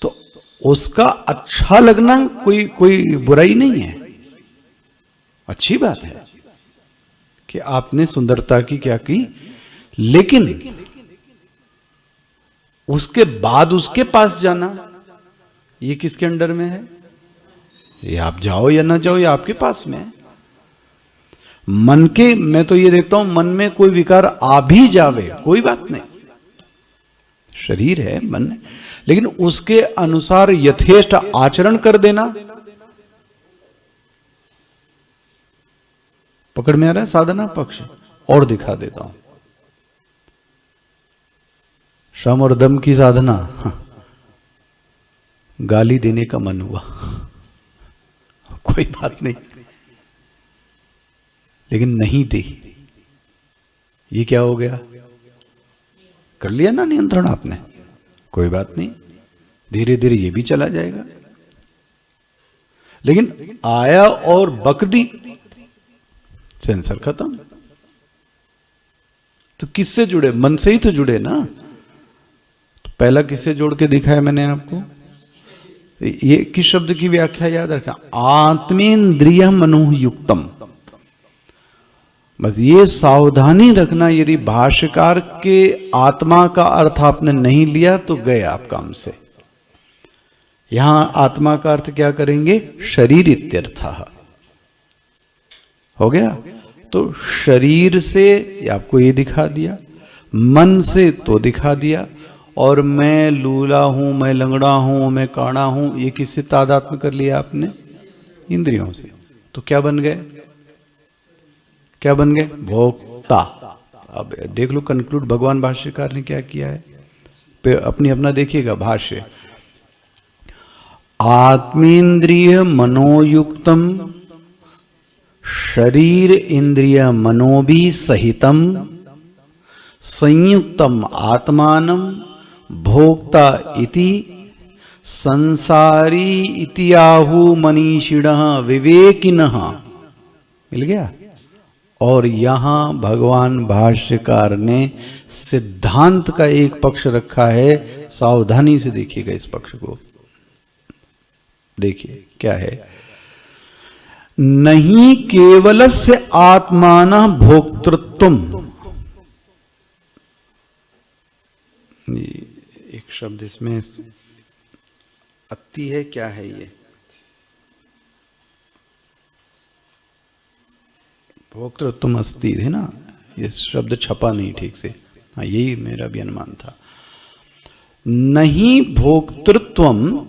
तो उसका अच्छा लगना कोई बुराई नहीं है, अच्छी बात है कि आपने सुंदरता की क्या की। लेकिन उसके बाद उसके पास जाना, ये किसके अंडर में है? ये आप जाओ या ना जाओ, ये आपके पास में है। मन के, मैं तो ये देखता हूं, मन में कोई विकार आ भी जावे कोई बात नहीं, शरीर है मन है, लेकिन उसके अनुसार यथेष्ट आचरण कर देना। पकड़ में आ रहा है साधना पक्ष? और दिखा देता हूं। श्रम और दम की साधना, गाली देने का मन हुआ, कोई बात नहीं, लेकिन नहीं दी, ये क्या हो गया? कर लिया ना नियंत्रण आपने, कोई बात नहीं, धीरे धीरे ये भी चला जाएगा। लेकिन आया और बक दी, सेंसर खत्म। तो किससे जुड़े? मन से ही तो जुड़े ना। तो पहला किससे जोड़ के दिखाया मैंने आपको? ये किस शब्द की व्याख्या याद रखना? आत्मेन्द्रिय मनोयुक्तम। बस ये सावधानी रखना, यदि भाष्यकार के आत्मा का अर्थ आपने नहीं लिया तो गए आप काम से। यहां आत्मा का अर्थ क्या करेंगे? शरीर इत्यर्थः। हो गया? तो शरीर से आपको ये दिखा दिया, मन से तो दिखा दिया, और मैं लूला हूं, मैं लंगड़ा हूं, मैं काड़ा हूं, ये किससे तादात्म्य कर लिया आपने? इंद्रियों से। तो क्या बन गए? क्या बन गए? भोक्ता। अब देख लो कंक्लूड भगवान भाष्यकार ने क्या किया है, अपना देखिएगा भाष्य। आत्मेन्द्रिय मनोयुक्तम शरीर इंद्रिय मनोभि सहितम संयुक्तम आत्मानं भोक्ता इति संसारी इतियाहु मनीषिणः विवेकिनः। मिल गया? और यहां भगवान भाष्यकार ने सिद्धांत का एक पक्ष रखा है, सावधानी से देखिएगा इस पक्ष को। देखिए क्या है? नहीं केवलस्य आत्मानः भोक्तृत्वम्। एक शब्द इसमें अति है, क्या है ये? भोक्तृत्वम् अस्ति है ना, ये शब्द छपा नहीं ठीक से। हाँ, यही मेरा भी अनुमान था। नहीं भोक्तृत्वम,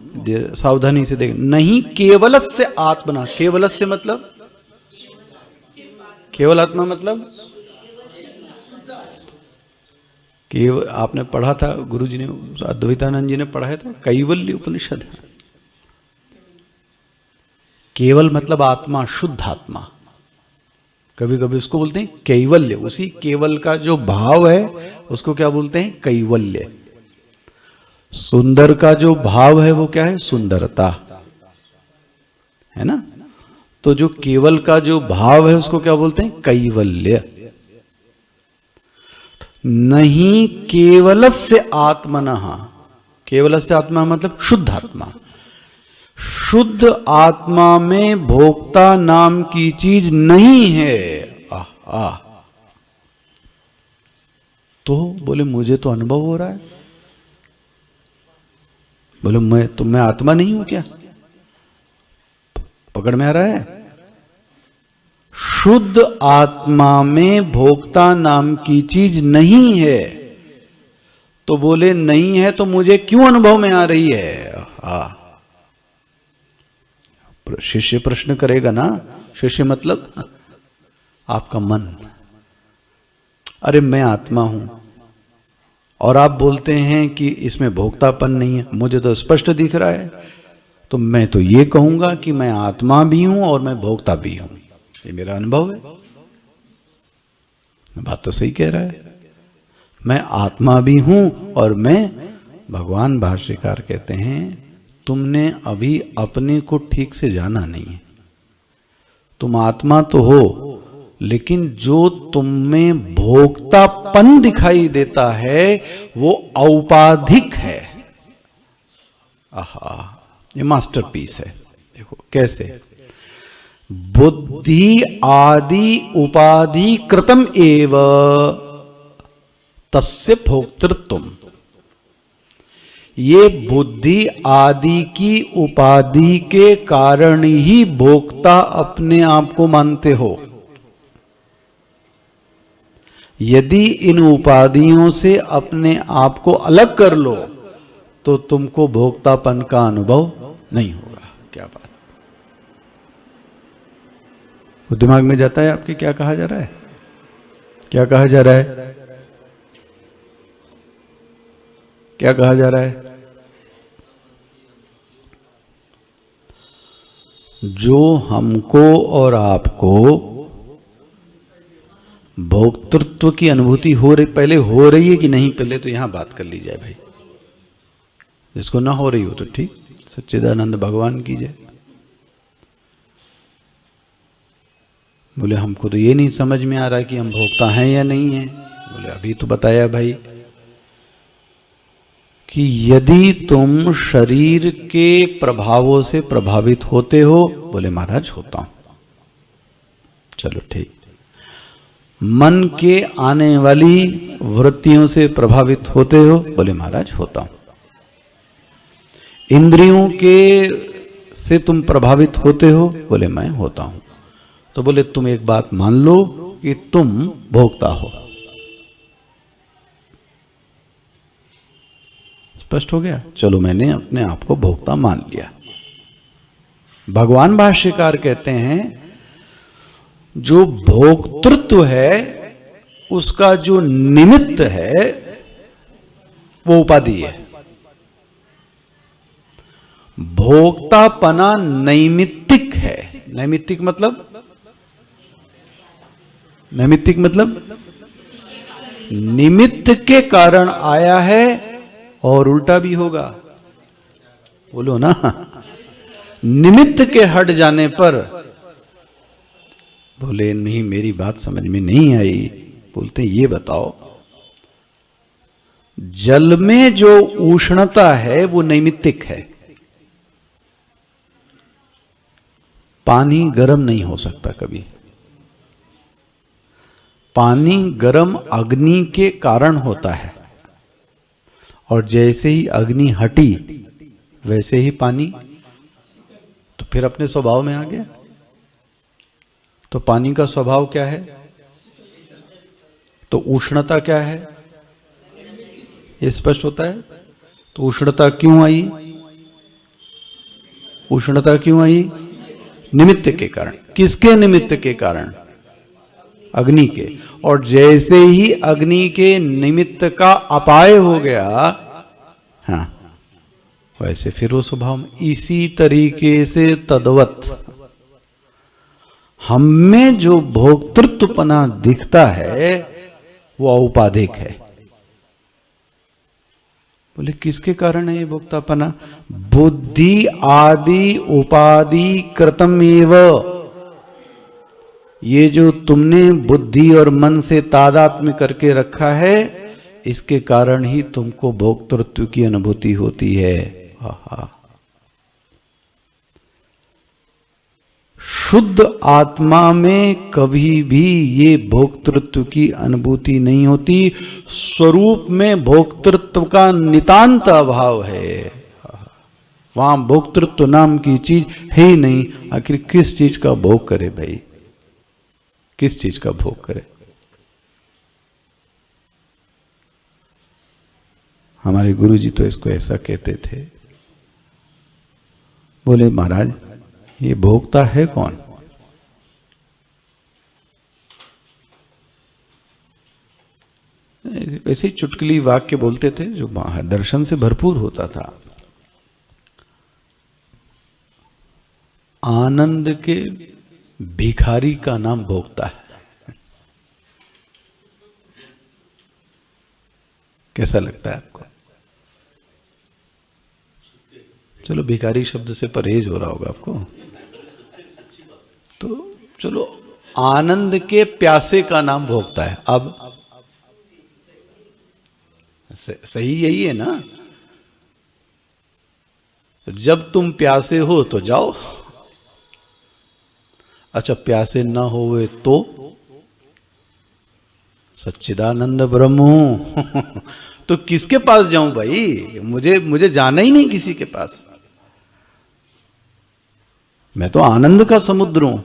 सावधानी से देख, नहीं केवलस्य आत्मना। केवलस्य मतलब? केवल आत्मा मतलब केवल। आपने पढ़ा था, गुरु जी ने, अद्वैतानंद जी ने पढ़ाया था, कैवल्य उपनिषद। केवल मतलब आत्मा, शुद्ध आत्मा। कभी कभी उसको बोलते हैं कैवल्य। उसी केवल का जो भाव है उसको क्या बोलते हैं? कैवल्य। सुंदर का जो भाव है वो क्या है? सुंदरता, है ना? तो जो केवल का जो भाव है उसको क्या बोलते हैं? कैवल्य। नहीं केवलस्य आत्मनः। केवलस्य आत्मा मतलब शुद्ध आत्मा। शुद्ध आत्मा में भोक्ता नाम की चीज नहीं है। तो बोले मुझे तो अनुभव हो रहा है। बोले मैं आत्मा नहीं हूं क्या? पकड़ में आ रहा है? शुद्ध आत्मा में भोक्ता नाम की चीज नहीं है। तो बोले नहीं है तो मुझे क्यों अनुभव में आ रही है? शिष्य प्रश्न करेगा ना। शिष्य मतलब आपका मन। अरे मैं आत्मा हूं और आप बोलते हैं कि इसमें भोक्तापन नहीं है, मुझे तो स्पष्ट दिख रहा है। तो मैं तो ये कहूंगा कि मैं आत्मा भी हूं और मैं भोक्ता भी हूं, ये मेरा अनुभव है। बात तो सही कह रहा है। मैं आत्मा भी हूं और मैं, भगवान भाष्यकार कहते हैं तुमने अभी अपने को ठीक से जाना नहीं है। तुम आत्मा तो हो, लेकिन जो तुम में भोक्तापन दिखाई देता है वो औपाधिक है। आहा, ये मास्टरपीस है। देखो कैसे, बुद्धि आदि उपाधि कृतम एव तस्य भोक्तृत्वम। ये बुद्धि आदि की उपाधि के कारण ही भोक्ता अपने आप को मानते हो। यदि इन उपाधियों से अपने आप को अलग कर लो तो तुमको भोक्तापन का अनुभव नहीं होगा। क्या बात, वो दिमाग में जाता है आपके? क्या कहा जा रहा है? क्या कहा जा रहा है? क्या कहा जा रहा है? जो हमको और आपको भोक्तृत्व की अनुभूति हो रही, पहले हो रही है कि नहीं, पहले तो यहां बात कर ली जाए भाई। जिसको ना हो रही हो तो ठीक, सच्चिदानंद भगवान की जय। बोले हमको तो ये नहीं समझ में आ रहा कि हम भोक्ता हैं या नहीं हैं। बोले अभी तो बताया भाई कि यदि तुम शरीर के प्रभावों से प्रभावित होते हो, बोले महाराज होता हूं। चलो ठीक। मन के आने वाली वृत्तियों से प्रभावित होते हो, बोले महाराज होता हूं। इंद्रियों के से तुम प्रभावित होते हो, बोले मैं होता हूं। तो बोले तुम एक बात मान लो कि तुम भोक्ता हो। स्पष्ट हो गया? चलो मैंने अपने आप को भोक्ता मान लिया। भगवान भाष्यकार कहते हैं जो भोक्तृत्व है उसका जो निमित्त है वो उपाधि है। भोक्तापना नैमित्तिक है। नैमित्तिक मतलब, नैमित्तिक मतलब निमित्त के कारण आया है और उल्टा भी होगा। बोलो ना, निमित्त के हट जाने पर, बोले नहीं मेरी बात समझ में नहीं आई। बोलते ये बताओ, जल में जो उष्णता है वो नैमित्तिक है। पानी गर्म नहीं हो सकता कभी। पानी गर्म अग्नि के कारण होता है, और जैसे ही अग्नि हटी वैसे ही पानी तो फिर अपने स्वभाव में आ गया। तो पानी का स्वभाव क्या है? तो उष्णता क्या है? ये स्पष्ट होता है। तो उष्णता क्यों आई? उष्णता क्यों आई? निमित्त के कारण। किसके निमित्त के कारण? अग्नि के। और जैसे ही अग्नि के निमित्त का अपाय हो गया, हाँ, वैसे फिर वो स्वभाव में। इसी तरीके से तद्वत हम में जो भोक्तृत्वपना दिखता है वो औपाधिक है। बोले किसके कारण है ये भोक्तापना? बुद्धि आदि उपाधि कृतमेव। ये जो तुमने बुद्धि और मन से तादात्म्य करके रखा है, इसके कारण ही तुमको भोक्तृत्व की अनुभूति होती है। शुद्ध आत्मा में कभी भी ये भोक्तृत्व की अनुभूति नहीं होती। स्वरूप में भोक्तृत्व का नितांत अभाव है। वहां भोक्तृत्व नाम की चीज है ही नहीं। आखिर किस चीज का भोग करे भाई, किस चीज का भोग करे? हमारे गुरुजी तो इसको ऐसा कहते थे, बोले महाराज ये भोगता है कौन? ऐसे ही चुटकुली वाक्य बोलते थे जो दर्शन से भरपूर होता था। आनंद के भिखारी का नाम भोगता है। कैसा लगता है आपको? चलो भिखारी शब्द से परहेज हो रहा होगा आपको। तो चलो आनंद के प्यासे का नाम भोगता है। अब सही यही है ना? जब तुम प्यासे हो तो जाओ, अच्छा प्यासे ना होवे तो सच्चिदानंद ब्रह्म हूं तो किसके पास जाऊं भाई? मुझे जाना ही नहीं किसी के पास। मैं तो आनंद का समुद्र हूं,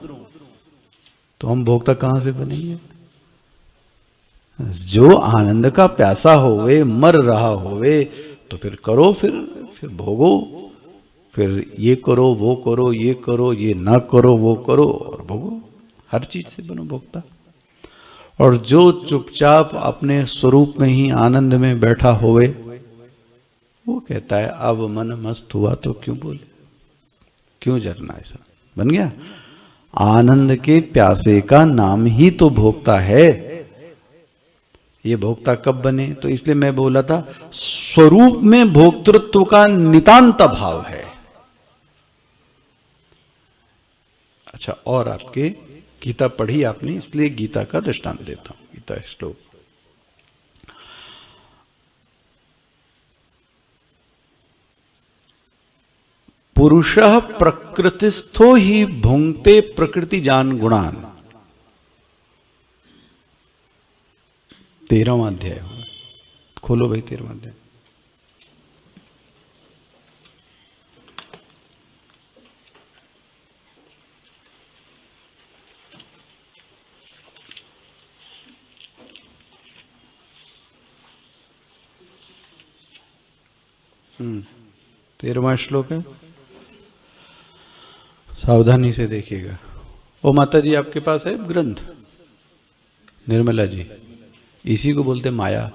तो हम भोक्ता कहां से बनेंगे? जो आनंद का प्यासा होवे, मर रहा होवे, तो फिर करो, फिर भोगो, फिर ये करो वो करो, ये करो ये ना करो, वो करो और भोगो। हर चीज से बनो भोक्ता। और जो चुपचाप अपने स्वरूप में ही आनंद में बैठा होवे, वो कहता है अब मन मस्त हुआ तो क्यों बोले, क्यों जरना? ऐसा बन गया। आनंद के प्यासे का नाम ही तो भोक्ता है। ये भोक्ता कब बने? तो इसलिए मैं बोला था स्वरूप में भोक्तृत्व का नितांत भाव है। अच्छा, और आपके गीता पढ़ी आपने, इसलिए गीता का दृष्टांत देता हूं। गीता श्लोक पुरुषः प्रकृतिस्थो ही भुंक्ते प्रकृति जान गुणान। 13वां अध्याय खोलो भाई, 13वां अध्याय। हम्म, 13वां श्लोक है, सावधानी से देखिएगा। ओ माता जी आपके पास है ग्रंथ? निर्मला जी, इसी को बोलते माया।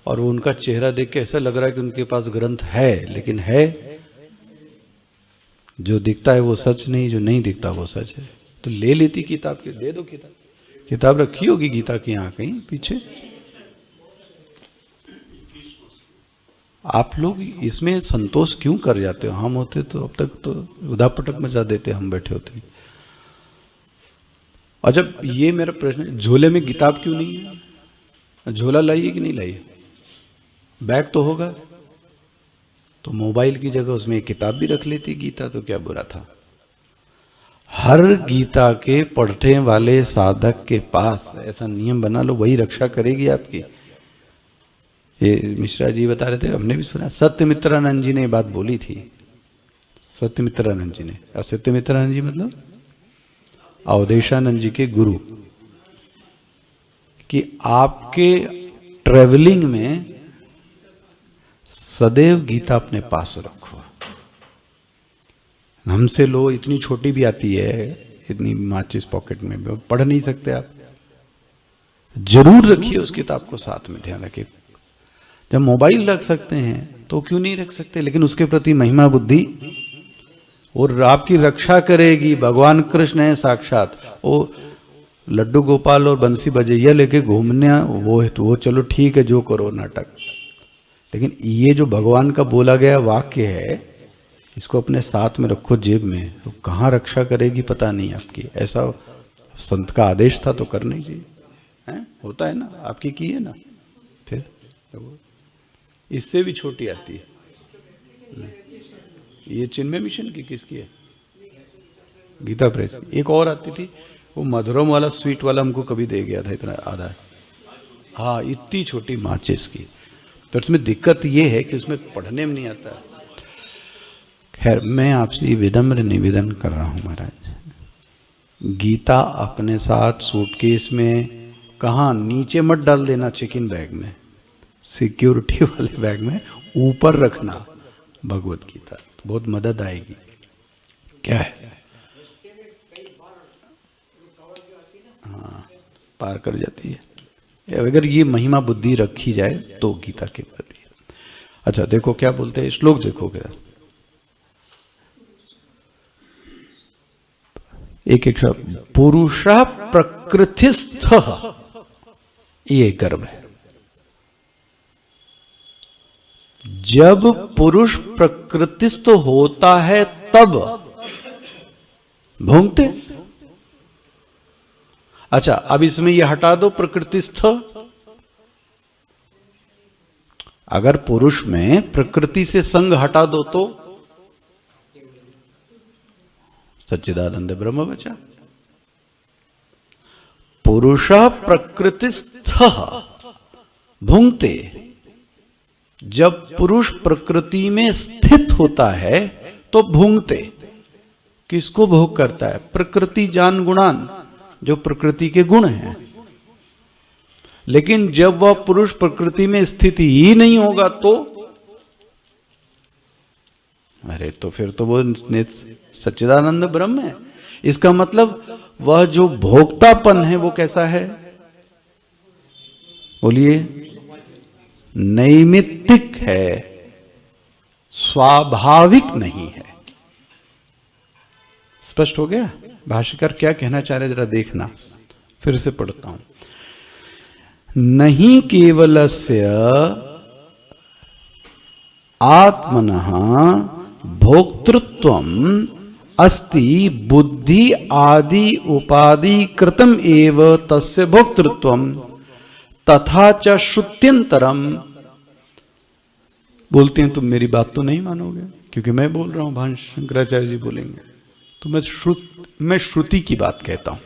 और वो उनका चेहरा देख के ऐसा लग रहा है कि उनके पास ग्रंथ है, लेकिन है जो दिखता है वो सच नहीं, जो नहीं दिखता वो सच है। तो ले लेती किताब के, दे दो किताब। किताब रखी होगी गीता की यहाँ कहीं पीछे। आप लोग इसमें संतोष क्यों कर जाते हो? हम होते तो अब तक तो उदापटक मचा देते, हम बैठे होते। और जब ये मेरा प्रश्न है, झोले में किताब क्यों नहीं है? झोला लाइए कि नहीं लाइए? बैग तो होगा, तो मोबाइल की जगह उसमें एक किताब भी रख लेती गीता, तो क्या बुरा था? हर गीता के पढ़ने वाले साधक के पास ऐसा नियम बना लो, वही रक्षा करेगी आपकी। ये मिश्रा जी बता रहे थे, हमने भी सुना, सत्यमित्रानंद जी ने ये बात बोली थी। सत्यमित्रानंद जी ने, और सत्यमित्रानंद जी मतलब अवधेशानंद जी के गुरु, कि आपके ट्रेवलिंग में सदैव गीता अपने पास रखो। हमसे लो, इतनी छोटी भी आती है, इतनी माचिस पॉकेट में भी पढ़ नहीं सकते आप, जरूर रखिए उस किताब को साथ में, ध्यान रखिए। जब मोबाइल रख सकते हैं तो क्यों नहीं रख सकते? लेकिन उसके प्रति महिमा बुद्धि, और आपकी रक्षा करेगी। भगवान कृष्ण है साक्षात, वो लड्डू गोपाल और बंसी बजैया लेके घूमने वो है, तो वो चलो ठीक है, जो करो नाटक। लेकिन ये जो भगवान का बोला गया वाक्य है, इसको अपने साथ में रखो जेब में, तो कहाँ रक्षा करेगी पता नहीं आपकी। ऐसा संत का आदेश था तो करना ही चाहिए, है? होता है ना, आपकी की है ना। फिर इससे भी छोटी आती है, ये चिन्मय मिशन की किसकी है? गीता प्रेस की। एक और आती थी, वो मधुरम वाला स्वीट वाला हमको कभी दे गया था, इतना आधा, हाँ इतनी छोटी माचिस की। तो उसमें दिक्कत ये है कि उसमें पढ़ने में नहीं आता। खैर मैं आपसे विनम्र निवेदन कर रहा हूँ महाराज, गीता अपने साथ सूटकेस में कहाँ नीचे मत डाल देना, चिकन बैग में, सिक्योरिटी वाले बैग में ऊपर रखना भगवत गीता, तो बहुत मदद आएगी। क्या है, हाँ पार कर जाती है अगर ये महिमा बुद्धि रखी जाए तो गीता के प्रति। अच्छा देखो क्या बोलते हैं, श्लोक देखो क्या, एक एक शब्द, पुरुष प्रकृतिस्थ, ये गर्भ है। जब पुरुष प्रकृतिस्थ होता है तब भोंगते। अच्छा अब इसमें ये हटा दो प्रकृतिस्थ, अगर पुरुष में प्रकृति से संग हटा दो तो सच्चिदानंद ब्रह्म बचा। पुरुष प्रकृतिस्थ भुंगते, जब पुरुष प्रकृति में स्थित होता है तो भुंगते। किसको भोग करता है, प्रकृति जान गुणान, जो प्रकृति के गुण हैं। लेकिन जब वह पुरुष प्रकृति में स्थित ही नहीं होगा तो अरे तो फिर तो वो सच्चिदानंद ब्रह्म है। इसका मतलब वह जो भोक्तापन है वो कैसा है, बोलिए, नैमित्तिक है, स्वाभाविक नहीं है। स्पष्ट हो गया। भाष्यकार क्या कहना चाह रहे जरा देखना, फिर से पढ़ता हूं। नहीं केवलस्य आत्मनः भोक्तृत्वम अस्ति बुद्धि आदि उपाधि कृतम एव तस्य भोक्तृत्वम तथा च श्रुत्यंतरम। बोलते हैं तुम मेरी बात तो नहीं मानोगे क्योंकि मैं बोल रहा हूं, भाष्य शंकराचार्य जी बोलेंगे तो मैं श्रुति की बात कहता हूं।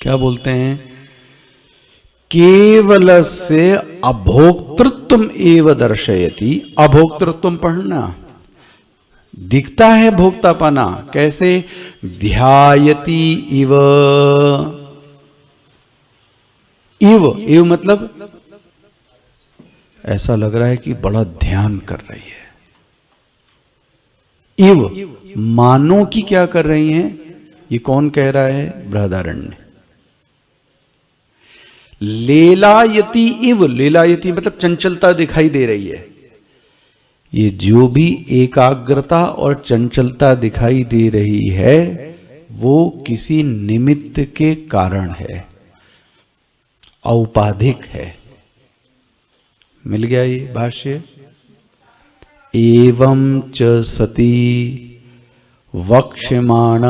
क्या बोलते हैं, केवल से अभोक्तृत्व एव दर्शयति। अभोक्तृत्व पढ़ना, दिखता है भोक्तापना, कैसे, ध्यायति इव। इव मतलब ऐसा लग रहा है कि बड़ा ध्यान कर रही है। इव मानो कि क्या कर रही हैं, ये कौन कह रहा है, बृहदारण्य। लेलायति इव, लेलायति मतलब चंचलता दिखाई दे रही है। ये जो भी एकाग्रता और चंचलता दिखाई दे रही है वो किसी निमित्त के कारण है, औपाधिक है। मिल गया ये भाष्य। एवं च सती वक्ष्यमाण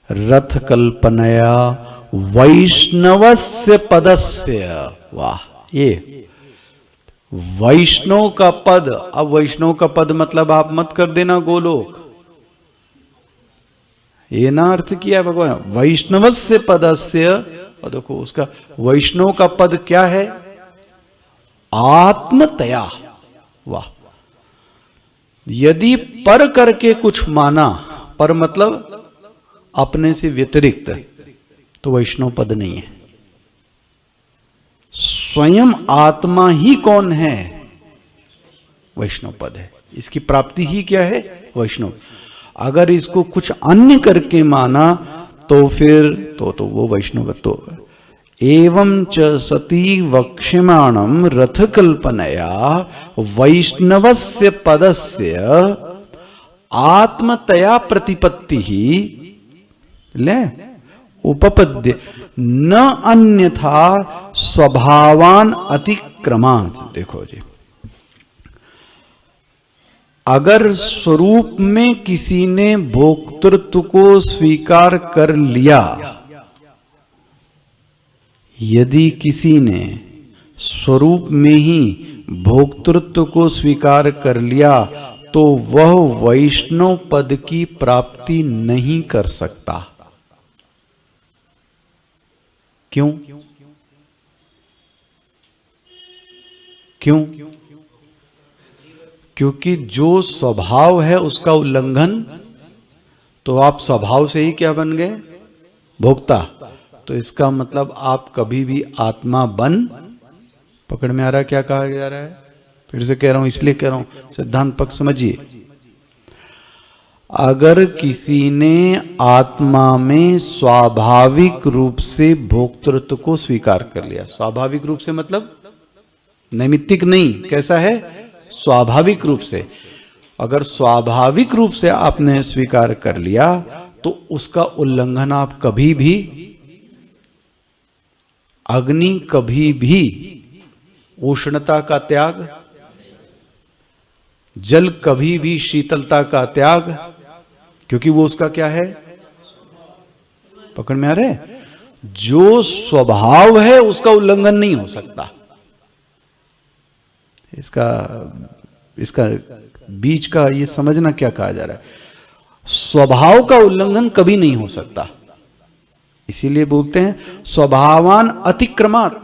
रथ कल्पनया वैष्णवस्य पदस्य। वाह, ये वैष्णव का पद। अब वैष्णव का पद मतलब आप मत कर देना गोलोक, ये ना अर्थ किया है भगवान। वैष्णवस्य पदस्य, और देखो उसका वैष्णव का पद क्या है, आत्मतया। वाह, यदि पर करके कुछ माना, पर मतलब अपने से व्यतिरिक्त, तो वैष्णव पद नहीं है। स्वयं आत्मा ही कौन है, वैष्णव पद है। इसकी प्राप्ति ही क्या है, वैष्णव। अगर इसको कुछ अन्य करके माना तो फिर तो वो वैष्णव तो। एवं च सती वक्ष्यमाणं रथ कल्पनया वैष्णवस्य पदस्य आत्मतया प्रतिपत्ति ही ले उपपद्य न अन्यथा स्वभावान अतिक्रमात्। देखो जी, अगर स्वरूप में किसी ने भोक्तृत्व को स्वीकार कर लिया, यदि किसी ने स्वरूप में ही भोक्तृत्व को स्वीकार कर लिया तो वह वैष्णव पद की प्राप्ति नहीं कर सकता। क्यों? क्यों? क्योंकि जो स्वभाव है उसका उल्लंघन, तो आप स्वभाव से ही क्या बन गए? भोक्ता। तो इसका मतलब आप कभी भी आत्मा बन, पकड़ में आ रहा है क्या कहा जा रहा है? फिर से कह रहा हूं, इसलिए कह रहा हूं, सिद्धांत पक्ष समझिए। अगर किसी ने आत्मा में स्वाभाविक रूप से भोक्तृत्व को स्वीकार कर लिया, स्वाभाविक रूप से मतलब नैमित्तिक नहीं, कैसा है? स्वाभाविक रूप से। अगर स्वाभाविक रूप से आपने स्वीकार कर लिया तो उसका उल्लंघन आप कभी भी, अग्नि कभी भी उष्णता का त्याग, जल कभी भी शीतलता का त्याग, क्योंकि वो उसका क्या है? पकड़ में आ रहे हैं? जो स्वभाव है उसका उल्लंघन नहीं हो सकता। इसका बीच का ये समझना क्या कहा जा रहा है। स्वभाव का उल्लंघन कभी नहीं हो सकता, इसीलिए बोलते हैं स्वभावान अतिक्रमात्।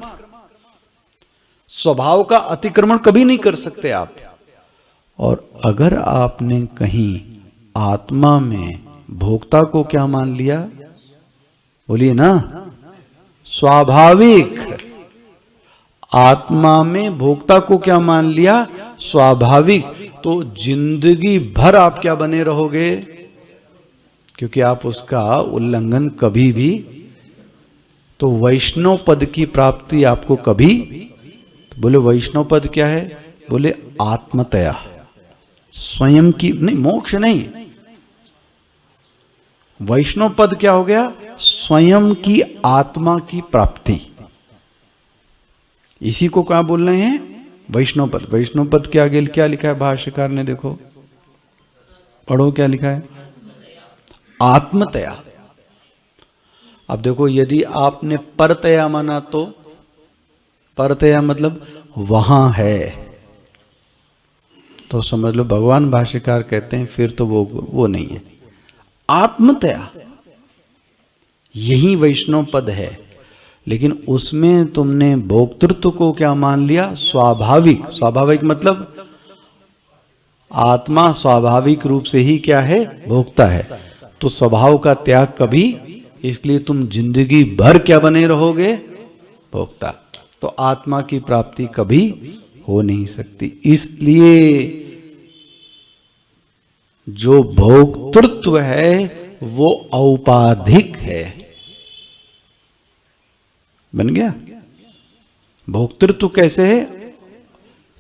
स्वभाव का अतिक्रमण कभी नहीं कर सकते आप। और अगर आपने कहीं आत्मा में भोक्ता को क्या मान लिया, बोलिए ना, स्वाभाविक। आत्मा में भोक्ता को क्या मान लिया? स्वाभाविक। तो जिंदगी भर आप क्या बने रहोगे? क्योंकि आप उसका उल्लंघन कभी भी, तो वैष्णव पद की प्राप्ति आपको कभी, तो बोले वैष्णव पद क्या है? बोले आत्मतया, स्वयं की नहीं, मोक्ष नहीं। वैष्णव पद क्या हो गया? स्वयं की आत्मा की प्राप्ति। इसी को क्या बोल रहे हैं? वैष्णव पद। वैष्णव पद के आगे क्या लिखा है भाष्यकार ने? देखो, पढ़ो क्या लिखा है? आत्मतया। अब देखो, यदि आपने परतया माना तो, परतया मतलब वहां है, तो समझ लो भगवान भाष्यकार कहते हैं फिर तो वो नहीं है। आत्मतया यही वैष्णव पद है, लेकिन उसमें तुमने भोक्तृत्व को क्या मान लिया? स्वाभाविक। स्वाभाविक मतलब आत्मा स्वाभाविक रूप से ही क्या है? भोक्ता है। तो स्वभाव का त्याग कभी, इसलिए तुम जिंदगी भर क्या बने रहोगे? भोक्ता। तो आत्मा की प्राप्ति कभी हो नहीं सकती। इसलिए जो भोक्तृत्व है वो औपाधिक है। बन गया? भोक्तृत्व कैसे है?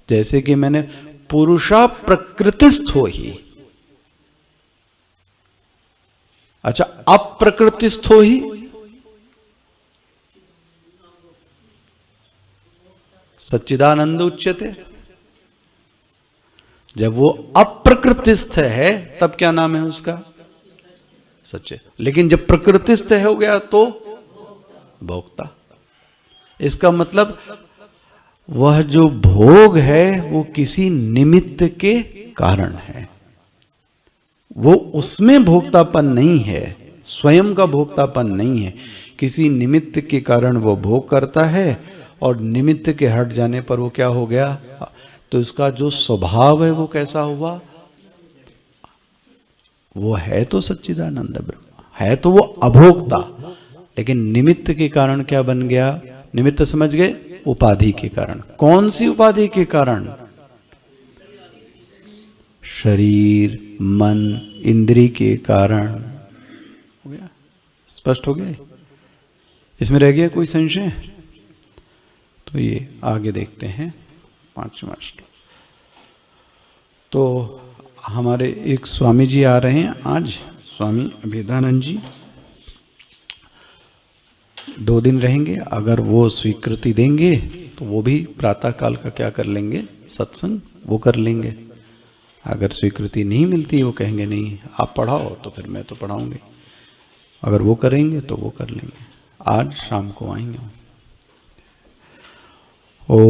जैसे कि मैंने पुरुषा प्रकृतिस्थ हो ही, अच्छा अप्रकृतिस्थ हो ही, सच्चिदानंद उच्यते। जब वो अप्रकृतिस्थ है तब क्या नाम है उसका? सच्चे। लेकिन जब प्रकृतिस्थ हो गया तो भोक्ता। इसका मतलब वह जो भोग है वो किसी निमित्त के कारण है, वो उसमें भोक्तापन नहीं है, स्वयं का भोक्तापन नहीं है। किसी निमित्त के कारण वो भोग करता है और निमित्त के हट जाने पर वो क्या हो गया? तो इसका जो स्वभाव है वो कैसा हुआ? वो है तो सच्चिदानंद ब्रह्म, है तो वो अभोक्ता, लेकिन निमित्त के कारण क्या बन गया? निमित्त समझ गए? उपाधि के कारण। कौन सी उपाधि के कारण? शरीर, मन, इंद्री के कारण। हो गया? स्पष्ट हो गया? इसमें रह गया कोई संशय? तो ये आगे देखते हैं 5वां श्लोक। तो हमारे एक स्वामी जी आ रहे हैं आज, स्वामी अभेदानंद जी 2 दिन रहेंगे। अगर वो स्वीकृति देंगे तो वो भी प्रातः काल का क्या कर लेंगे? सत्संग वो कर लेंगे। अगर स्वीकृति नहीं मिलती, वो कहेंगे नहीं आप पढ़ाओ, तो फिर मैं तो पढ़ाऊंगी। अगर वो करेंगे तो वो कर लेंगे। आज शाम को आएंगे। ओ